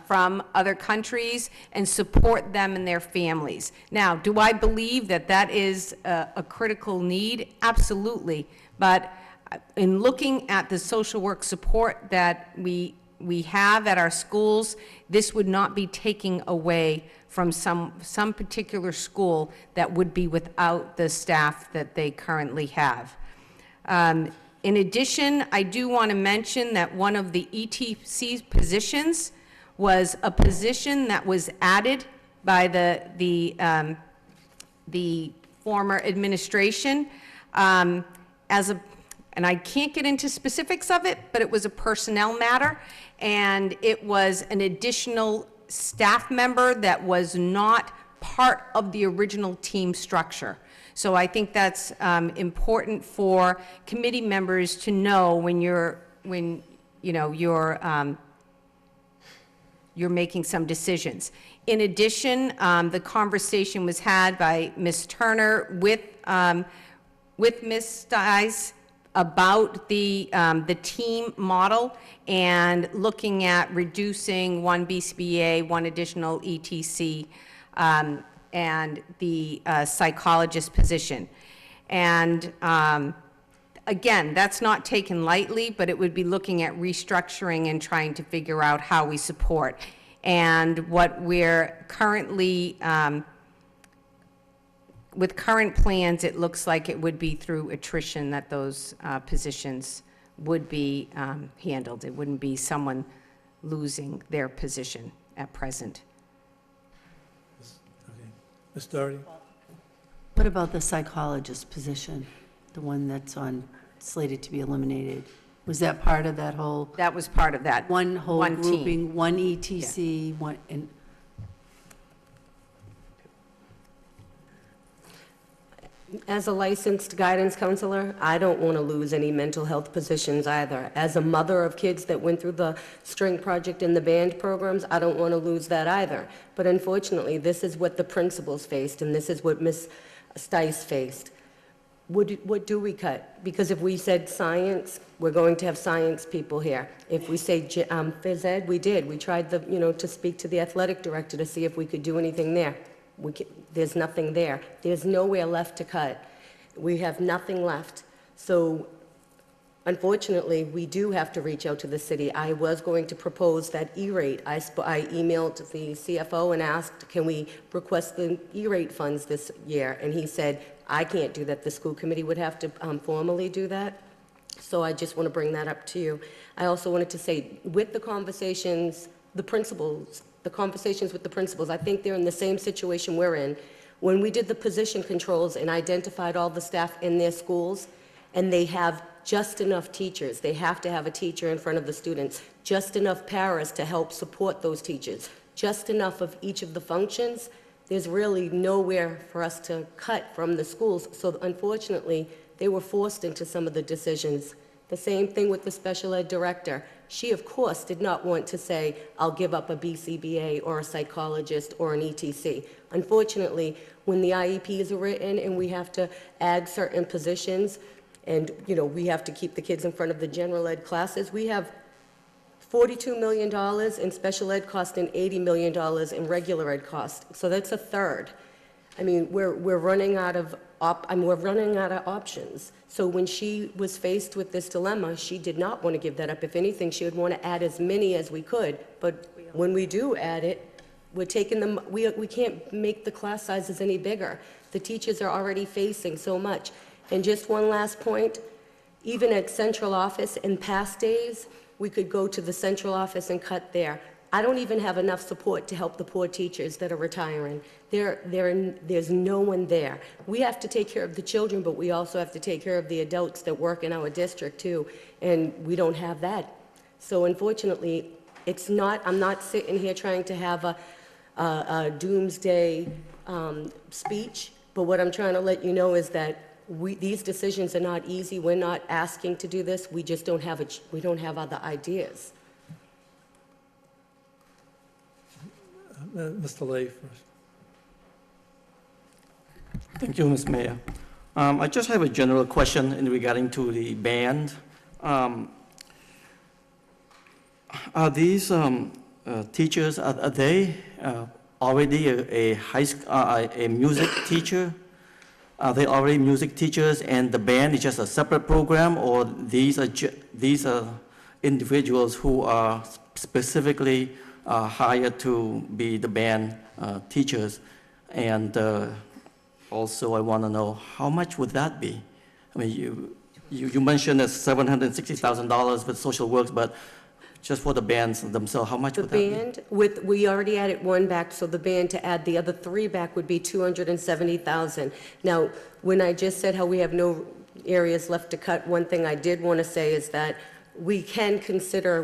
[SPEAKER 24] from other countries and support them and their families. Now, do I believe that that is a critical need? Absolutely. But in looking at the social work support that we have at our schools, this would not be taking away from some particular school that would be without the staff that they currently have. In addition, I do want to mention that one of the ETC positions was a position that was added by the former administration and I can't get into specifics of it, but it was a personnel matter, and it was an additional staff member that was not part of the original team structure. So I think that's important for committee members to know when you're making some decisions. In addition, the conversation was had by Ms. Turner with Ms. Stiles about the team model and looking at reducing one BCBA, one additional ETC, and the psychologist position. And again, that's not taken lightly, but it would be looking at restructuring and trying to figure out how we support. And what we're currently, with current plans, it looks like it would be through attrition that those positions would be handled. It wouldn't be someone losing their position at present.
[SPEAKER 1] Ms. Doherty?
[SPEAKER 7] What about the psychologist position, the one that's slated to be eliminated? Was that part of that whole?
[SPEAKER 24] That was part of that.
[SPEAKER 7] One whole
[SPEAKER 24] One team.
[SPEAKER 7] grouping, one ETC, one, and
[SPEAKER 6] As a licensed guidance counselor, I don't want to lose any mental health positions either. As a mother of kids that went through the string project and the band programs, I don't want to lose that either. But unfortunately, this is what the principals faced, and this is what Ms. Stice faced. What do we cut? Because if we said science, we're going to have science people here. If we say phys ed, we did. We tried to speak to the athletic director to see if we could do anything there. There's nothing there. There's nowhere left to cut. We have nothing left. So unfortunately, we do have to reach out to the city. I was going to propose that E-rate. I emailed the CFO and asked, can we request the E-rate funds this year? And he said, I can't do that. The school committee would have to formally do that. So I just want to bring that up to you. I also wanted to say, with the conversations, the conversations with the principals, I think they're in the same situation we're in. When we did the position controls and identified all the staff in their schools, and they have just enough teachers, they have to have a teacher in front of the students, just enough paras to help support those teachers, just enough of each of the functions, there's really nowhere for us to cut from the schools. So unfortunately, they were forced into some of the decisions. The same thing with the special ed director. She, of course, did not want to say, I'll give up a BCBA or a psychologist or an ETC. Unfortunately, when the IEPs are written and we have to add certain positions and, we have to keep the kids in front of the general ed classes, we have $42 million in special ed cost and $80 million in regular ed cost. So that's a third. I mean, we're running out of options. So when she was faced with this dilemma, she did not want to give that up. If anything, she would want to add as many as we could. But when we do add it, we're taking them, we can't make the class sizes any bigger. The teachers are already facing so much. And just one last point, even at central office in past days, we could go to the central office and cut there. I don't even have enough support to help the poor teachers that are retiring. There's no one there. We have to take care of the children, but we also have to take care of the adults that work in our district too, and we don't have that. So unfortunately, I'm not sitting here trying to have a doomsday speech, but what I'm trying to let you know is that these decisions are not easy. We're not asking to do this. We just don't have other ideas.
[SPEAKER 1] Mr. Lay first.
[SPEAKER 11] Thank you, Ms. Mayor. I just have a general question in regarding to the band. Are these teachers, are they already a music teacher? Are they already music teachers and the band is just a separate program, or these are individuals who are specifically hired to be the band teachers? And also I want to know, how much would that be? I mean, you mentioned that $760,000 with social works, but just for the bands themselves, how much would that be?
[SPEAKER 6] The band, we already added one back, so the band to add the other three back would be $270,000. Now, when I just said how we have no areas left to cut, one thing I did want to say is that we can consider,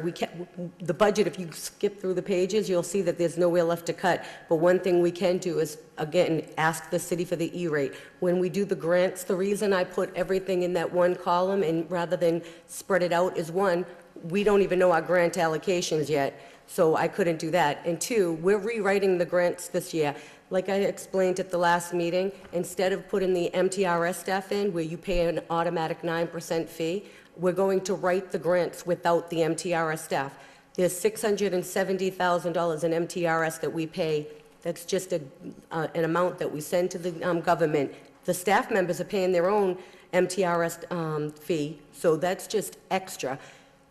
[SPEAKER 6] the budget, if you skip through the pages, you'll see that there's nowhere left to cut. But one thing we can do is, again, ask the city for the E-rate. When we do the grants, the reason I put everything in that one column and rather than spread it out is, one, we don't even know our grant allocations yet, so I couldn't do that. And two, we're rewriting the grants this year. Like I explained at the last meeting, instead of putting the MTRS staff in, where you pay an automatic 9% fee, we're going to write the grants without the MTRS staff. There's $670,000 in MTRS that we pay. That's just an amount that we send to the government. The staff members are paying their own MTRS fee, so that's just extra.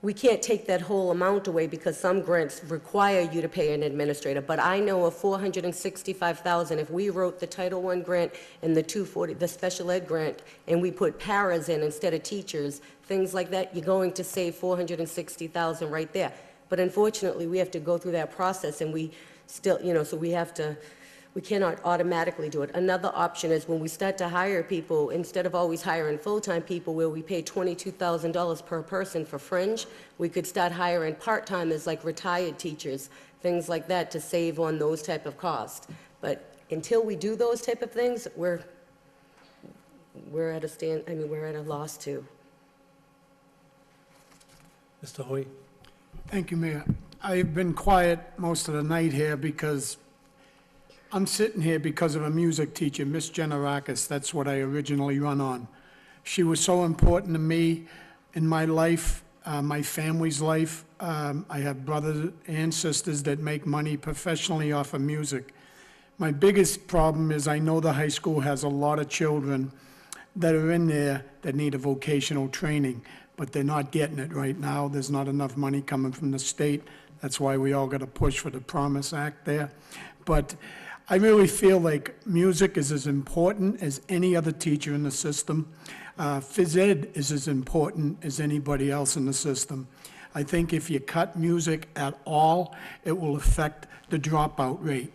[SPEAKER 6] We can't take that whole amount away because some grants require you to pay an administrator, but I know of $465,000, if we wrote the Title I grant and the 240, the special ed grant, and we put paras in instead of teachers, things like that, you're going to save $460,000 right there. But unfortunately, we have to go through that process, and we still, so we cannot automatically do it. Another option is when we start to hire people, instead of always hiring full-time people where we pay $22,000 per person for fringe, we could start hiring part-timers like retired teachers, things like that, to save on those type of costs. But until we do those type of things, we're at a loss too.
[SPEAKER 1] Mr. Hoy.
[SPEAKER 12] Thank you, Mayor. I've been quiet most of the night here because I'm sitting here because of a music teacher, Miss Generakis. That's what I originally run on. She was so important to me in my life, my family's life. I have brothers and sisters that make money professionally off of music. My biggest problem is I know the high school has a lot of children that are in there that need a vocational training, but they're not getting it right now. There's not enough money coming from the state. That's why we all got to push for the Promise Act there. But I really feel like music is as important as any other teacher in the system. Phys ed is as important as anybody else in the system. I think if you cut music at all, it will affect the dropout rate.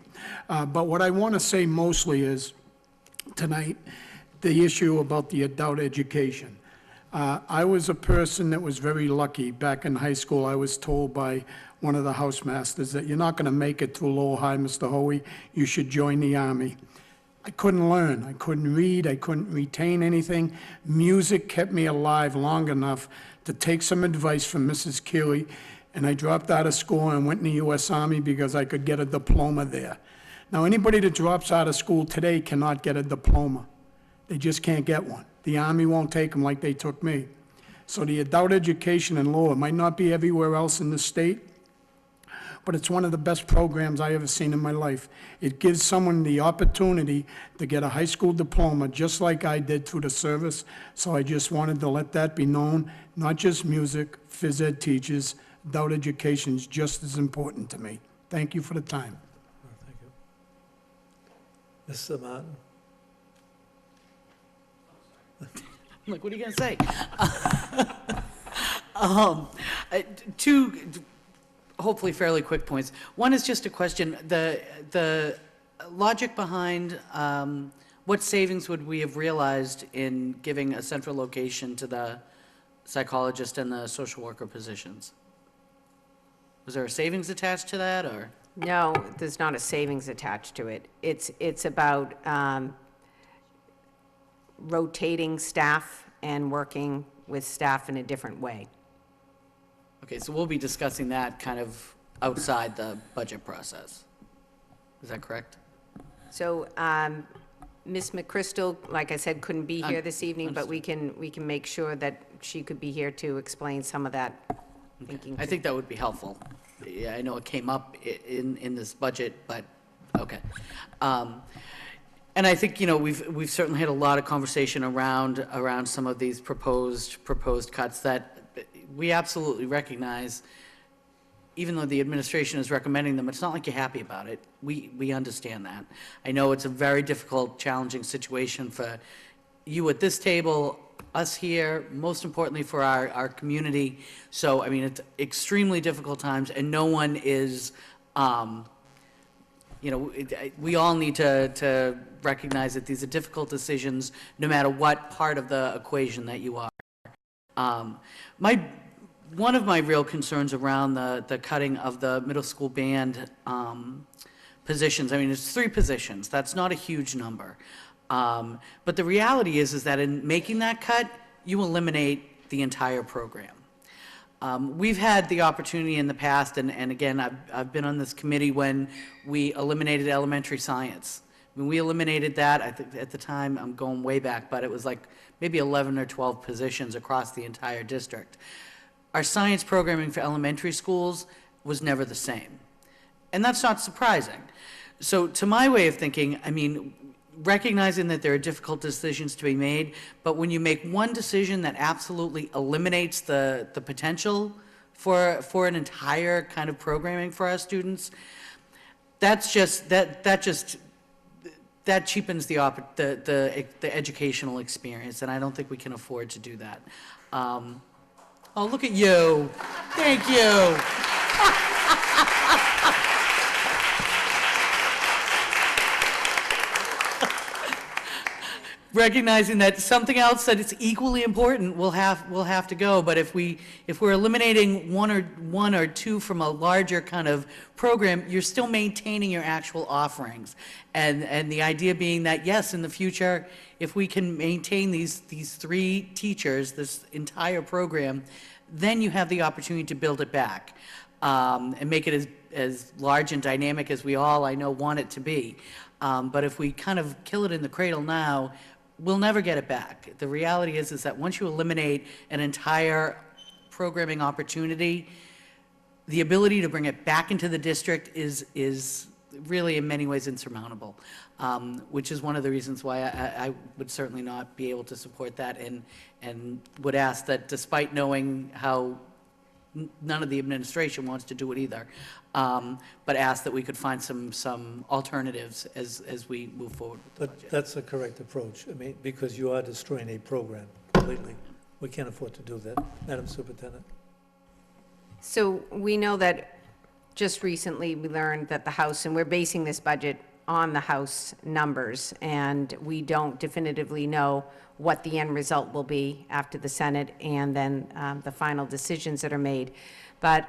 [SPEAKER 12] But what I want to say mostly is, tonight, the issue about the adult education. I was a person that was very lucky. Back in high school, I was told by one of the housemasters that you're not going to make it through Lowell High, Mr. Hoey. You should join the Army. I couldn't learn. I couldn't read. I couldn't retain anything. Music kept me alive long enough to take some advice from Mrs. Keeley, and I dropped out of school and went in the U.S. Army because I could get a diploma there. Now, anybody that drops out of school today cannot get a diploma. They just can't get one. The Army won't take them like they took me. So the adult education in Lowell might not be everywhere else in the state, but it's one of the best programs I ever seen in my life. It gives someone the opportunity to get a high school diploma just like I did through the service. So I just wanted to let that be known. Not just music, phys ed teachers, adult education is just as important to me. Thank you for the time.
[SPEAKER 1] Thank you. Mr. Martin.
[SPEAKER 10] Look, what are you going to say? Two hopefully fairly quick points. One is just a question. The logic behind what savings would we have realized in giving a central location to the psychologist and the social worker positions? Was there a savings attached to that, or?
[SPEAKER 24] No, there's not a savings attached to it. It's about rotating staff and working with staff in a different way.
[SPEAKER 10] Okay, so we'll be discussing that kind of outside the budget process. Is that correct?
[SPEAKER 24] So Ms. McChrystal, like I said, couldn't be here this evening, but we can make sure that she could be here to explain some of that thinking.
[SPEAKER 10] I think that would be helpful. Yeah, I know it came up in this budget, but okay. And I think, you know, we've certainly had a lot of conversation around some of these proposed cuts that we absolutely recognize. Even though the administration is recommending them, it's not like you're happy about it. We understand that. I know it's a very difficult, challenging situation for you at this table, us here, most importantly for our community. So, I mean, it's extremely difficult times, and no one is, you know, we all need to recognize that these are difficult decisions, no matter what part of the equation that you are. One of my real concerns around the cutting of the middle school band positions, I mean, it's 3 positions. That's not a huge number. But the reality is that in making that cut, you eliminate the entire program. We've had the opportunity in the past, and again, I've been on this committee when we eliminated elementary science. When we eliminated that, I think at the time, I'm going way back, but it was like maybe 11 or 12 positions across the entire district. Our science programming for elementary schools was never the same. And that's not surprising. So to my way of thinking, I mean, recognizing that there are difficult decisions to be made, but when you make one decision that absolutely eliminates the potential for an entire kind of programming for our students, that's just, that cheapens the educational experience, and I don't think we can afford to do that. Oh, look at you. Thank you. Recognizing that something else that is equally important will have to go, but if we're eliminating one or two from a larger kind of program, you're still maintaining your actual offerings, and the idea being that yes, in the future, if we can maintain these three teachers, this entire program, then you have the opportunity to build it back and make it as large and dynamic as we all, I know, want it to be. But if we kind of kill it in the cradle now, we'll never get it back. The reality is that once you eliminate an entire programming opportunity, the ability to bring it back into the district is really in many ways insurmountable, which is one of the reasons why I would certainly not be able to support that, and would ask that, despite knowing how none of the administration wants to do it either, but ask that we could find some alternatives as we move forward with the budget.
[SPEAKER 1] But that's a correct approach, I mean, because you are destroying a program completely. We can't afford to do that. Madam Superintendent.
[SPEAKER 24] So we know that just recently we learned that the House, and we're basing this budget on the House numbers, and we don't definitively know what the end result will be after the Senate and then the final decisions that are made. But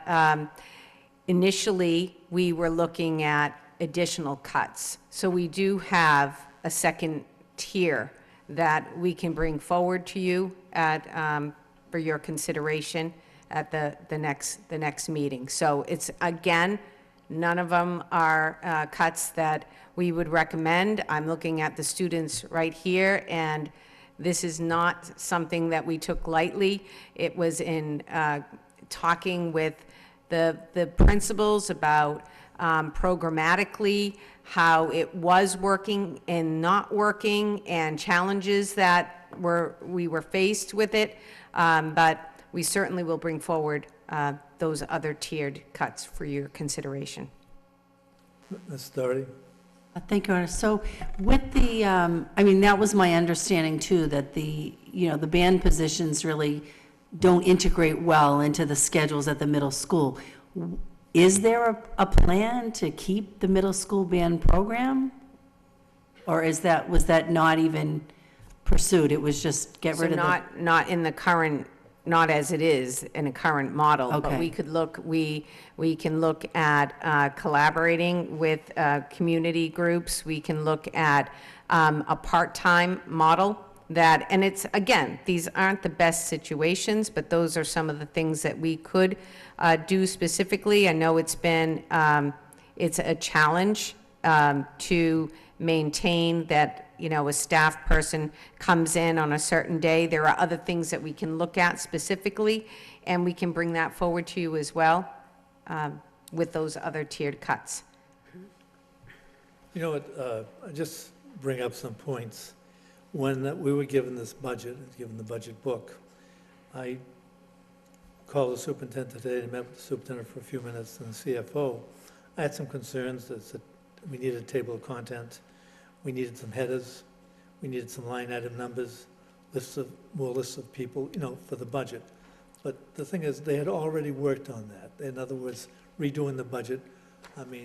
[SPEAKER 24] initially, we were looking at additional cuts. So we do have a second tier that we can bring forward to you at, for your consideration at the next meeting. So it's, again, none of them are cuts that we would recommend. I'm looking at the students right here, and this is not something that we took lightly. It was in talking with the principals about programmatically how it was working and not working, and challenges that we were faced with it. But we certainly will bring forward those other tiered cuts for your consideration.
[SPEAKER 1] Ms. Doherty?
[SPEAKER 7] Thank you, Honor. So with the, I mean, that was my understanding too, that the band positions really don't integrate well into the schedules at the middle school. Is there a plan to keep the middle school band program? Or was that not even pursued? It was just get rid of the...
[SPEAKER 24] Not in the current, not as it is in a current model.
[SPEAKER 7] Okay.
[SPEAKER 24] But we could look, we can look at collaborating with community groups. We can look at a part-time model that, and it's, again, these aren't the best situations, but those are some of the things that we could do specifically. I know it's been, it's a challenge to maintain that, a staff person comes in on a certain day. There are other things that we can look at specifically, and we can bring that forward to you as well with those other tiered cuts.
[SPEAKER 1] You know what, I just bring up some points. When we were given this budget, given the budget book, I called the superintendent today and met with the superintendent for a few minutes and the CFO. I had some concerns that we needed a table of content, we needed some headers, we needed some line item numbers, more lists of people, for the budget. But the thing is, they had already worked on that. In other words, redoing the budget,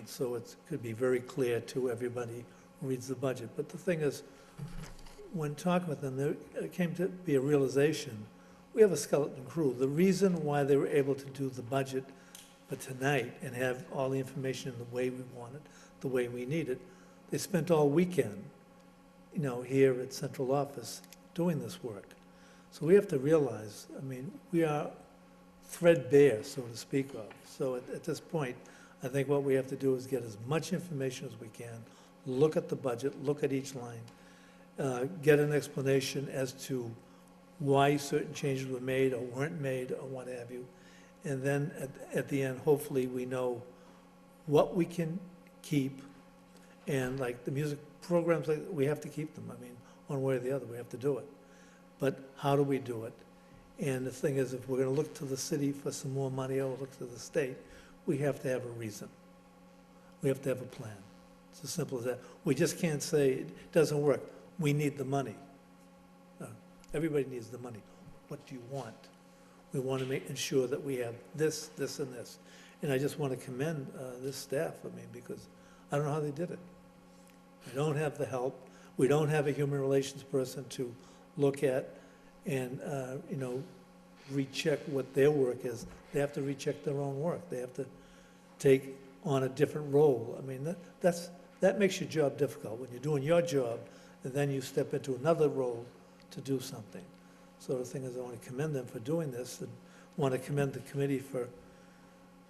[SPEAKER 1] so it could be very clear to everybody who reads the budget. But the thing is, when talking with them, there came to be a realization, we have a skeleton crew. The reason why they were able to do the budget for tonight and have all the information in the way we want it, the way we need it, they spent all weekend, here at central office doing this work. So we have to realize, we are threadbare, so to speak of. So at this point, I think what we have to do is get as much information as we can, look at the budget, look at each line, get an explanation as to why certain changes were made or weren't made or what have you. And then at the end, hopefully, we know what we can keep. And like the music programs, like, we have to keep them. I mean, one way or the other, we have to do it. But how do we do it? And the thing is, if we're going to look to the city for some more money or look to the state, we have to have a reason. We have to have a plan. It's as simple as that. We just can't say it doesn't work. We need the money. Everybody needs the money. What do you want? We want to ensure that we have this, this, and this. And I just want to commend this staff, I mean, because I don't know how they did it. We don't have the help. We don't have a human relations person to look at and, you know, recheck what their work is. They have to recheck their own work. They have to take on a different role. I mean, that makes your job difficult. When you're doing your job, and then you step into another role to do something. So the thing is, I want to commend them for doing this, and want to commend the committee for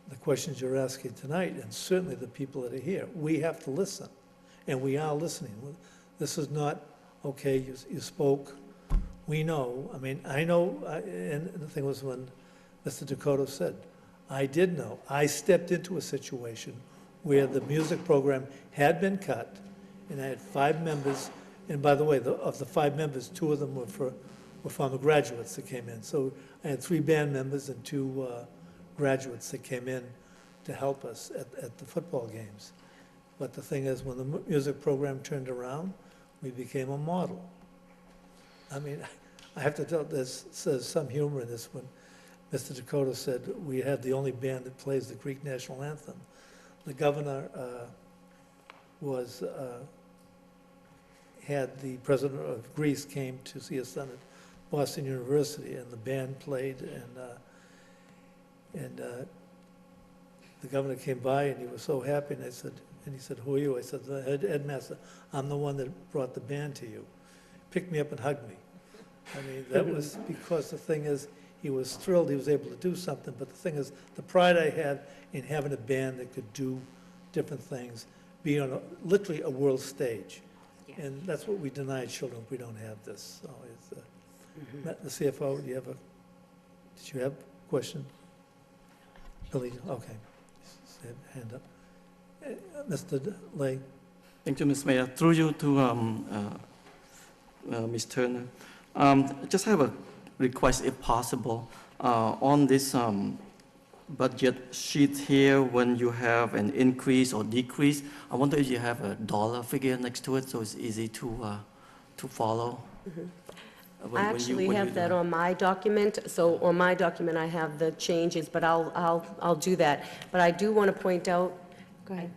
[SPEAKER 1] the questions you're asking tonight, and certainly the people that are here. We have to listen, and we are listening. This is not, okay, you spoke, we know. I mean, I know, and the thing was when Mr. Dakota said, I did know. I stepped into a situation where the music program had been cut, and I had 5 members, and by the way, of the 5 members, 2 of them were from the graduates that came in. So I had 3 band members and 2 graduates that came in to help us at the football games. But the thing is, when the music program turned around, we became a model. I mean, I have to tell, there's some humor in this when Mr. Dakota said we had the only band that plays the Greek national anthem. The governor had the president of Greece came to see his son at Boston University, and the band played, and the governor came by, and he was so happy, and he said, who are you? I said, the headmaster. I'm the one that brought the band to you. Picked me up and hugged me. I mean, that was because the thing is, he was thrilled he was able to do something, but the thing is, the pride I had in having a band that could do different things, be on literally a world stage. Yes. And that's what we deny children if we don't have this. So it's, the CFO, did you have a question? Billy, okay. Hand up. Mr. Lay.
[SPEAKER 11] Thank you, Ms. Mayor. Through you to Ms. Turner. Just have a request, if possible, on this budget sheet here, when you have an increase or decrease, I wonder if you have a dollar figure next to it, so it's easy to follow.
[SPEAKER 6] I actually have that on my document. So on my document, I have the changes, but I'll do that. But I do want to point out. Go ahead.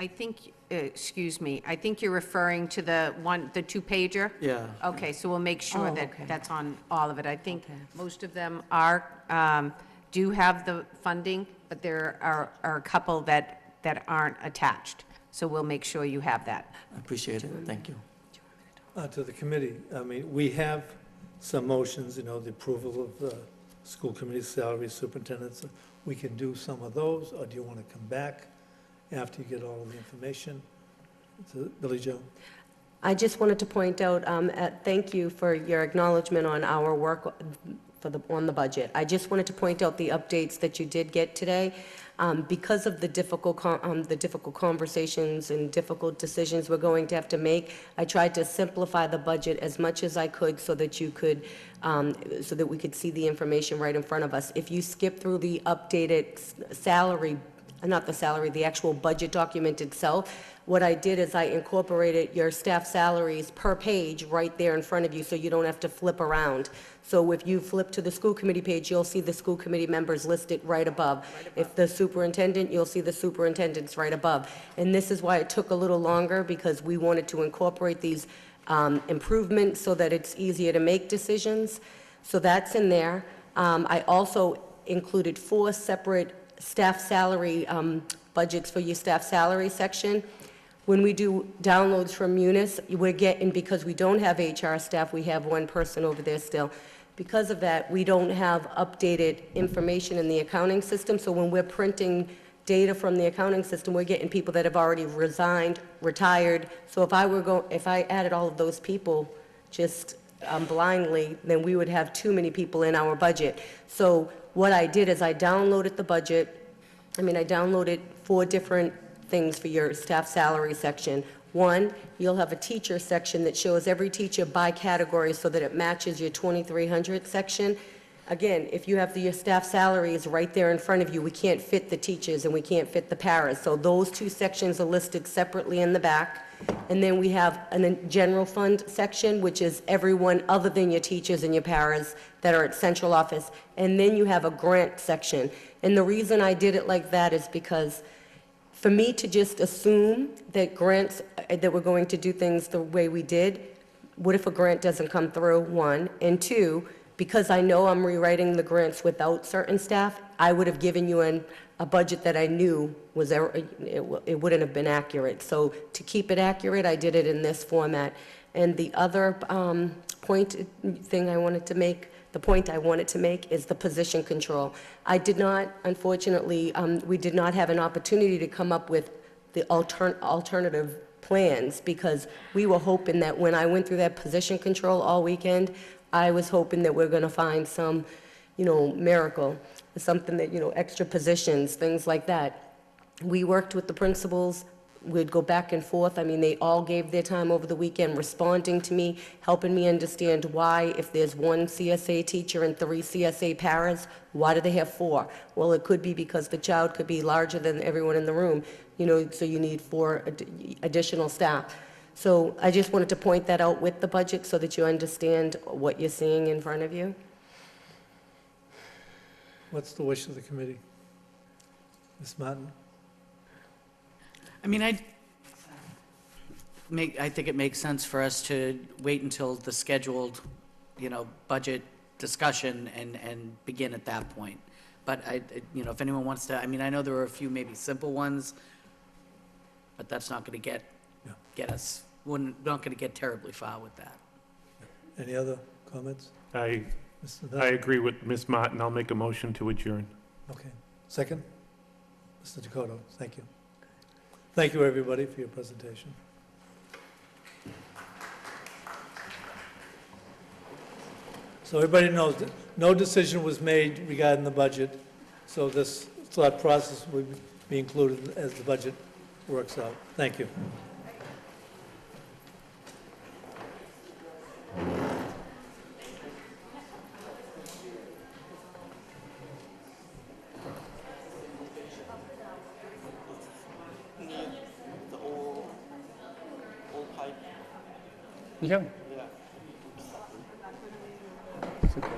[SPEAKER 24] I think, excuse me, I think you're referring to the 2-pager?
[SPEAKER 11] Yeah.
[SPEAKER 24] Okay, so we'll make sure that
[SPEAKER 6] okay.
[SPEAKER 24] that's on all of it. I think most of them are, do have the funding, but there are a couple that aren't attached. So we'll make sure you have that.
[SPEAKER 11] I appreciate it. Thank you.
[SPEAKER 1] To the committee, I mean, we have some motions, you know, the approval of the school committee salaries, superintendents. We can do some of those, or do you want to come back after you get all of the information? Billy Joe?
[SPEAKER 6] I just wanted to point out, thank you for your acknowledgement on our work on the budget. I just wanted to point out the updates that you did get today. Because of the difficult conversations and difficult decisions we're going to have to make, I tried to simplify the budget as much as I could so that you could, so that we could see the information right in front of us. If you skip through the updated salary, not the salary, the actual budget document itself, what I did is I incorporated your staff salaries per page right there in front of you, so you don't have to flip around. So if you flip to the school committee page, you'll see the school committee members listed right above. If the superintendent, you'll see the superintendents right above. And this is why it took a little longer, because we wanted to incorporate these improvements so that it's easier to make decisions. So that's in there. I also included 4 separate staff salary budgets for your staff salary section. When we do downloads from Munis, we're getting, because we don't have HR staff, we have one person over there still. Because of that, we don't have updated information in the accounting system, so when we're printing data from the accounting system, we're getting people that have already resigned, retired. So if I added all of those people just blindly, then we would have too many people in our budget. So what I did is I downloaded the budget. I downloaded 4 different things for your staff salary section. One, you'll have a teacher section that shows every teacher by category so that it matches your 2300 section. Again, if you have your staff salaries right there in front of you, we can't fit the teachers and we can't fit the paras. So those 2 sections are listed separately in the back. And then we have a general fund section, which is everyone other than your teachers and your paras that are at central office. And then you have a grant section. And the reason I did it like that is because for me to just assume that grants, that we're going to do things the way we did, what if a grant doesn't come through, 1? And 2, because I know I'm rewriting the grants without certain staff, I would have given you a budget that I knew was, it wouldn't have been accurate. So to keep it accurate, I did it in this format. And the other point I wanted to make is the position control. I did not, unfortunately, we did not have an opportunity to come up with the alternative plans because we were hoping that when I went through that position control all weekend, I was hoping that we're going to find some, miracle, something that, extra positions, things like that. We worked with the principals. We'd go back and forth. They all gave their time over the weekend responding to me, helping me understand why, if there's 1 CSA teacher and 3 CSA paras, why do they have 4? Well, it could be because the child could be larger than everyone in the room, so you need 4 additional staff. So I just wanted to point that out with the budget so that you understand what you're seeing in front of you.
[SPEAKER 1] What's the wish of the committee? Ms. Martin?
[SPEAKER 10] I think it makes sense for us to wait until the scheduled, budget discussion and begin at that point. But if anyone wants to, I know there were a few maybe simple ones, but that's not going to get us, we're not going to get terribly far with that.
[SPEAKER 1] Any other comments?
[SPEAKER 4] I agree with Ms. Martin. I'll make a motion to adjourn.
[SPEAKER 1] Okay. Second? Mr. Dakota, thank you. Thank you, everybody, for your presentation. So everybody knows that no decision was made regarding the budget, so this thought process will be included as the budget works out. Thank you.
[SPEAKER 4] Yeah.
[SPEAKER 1] It's okay.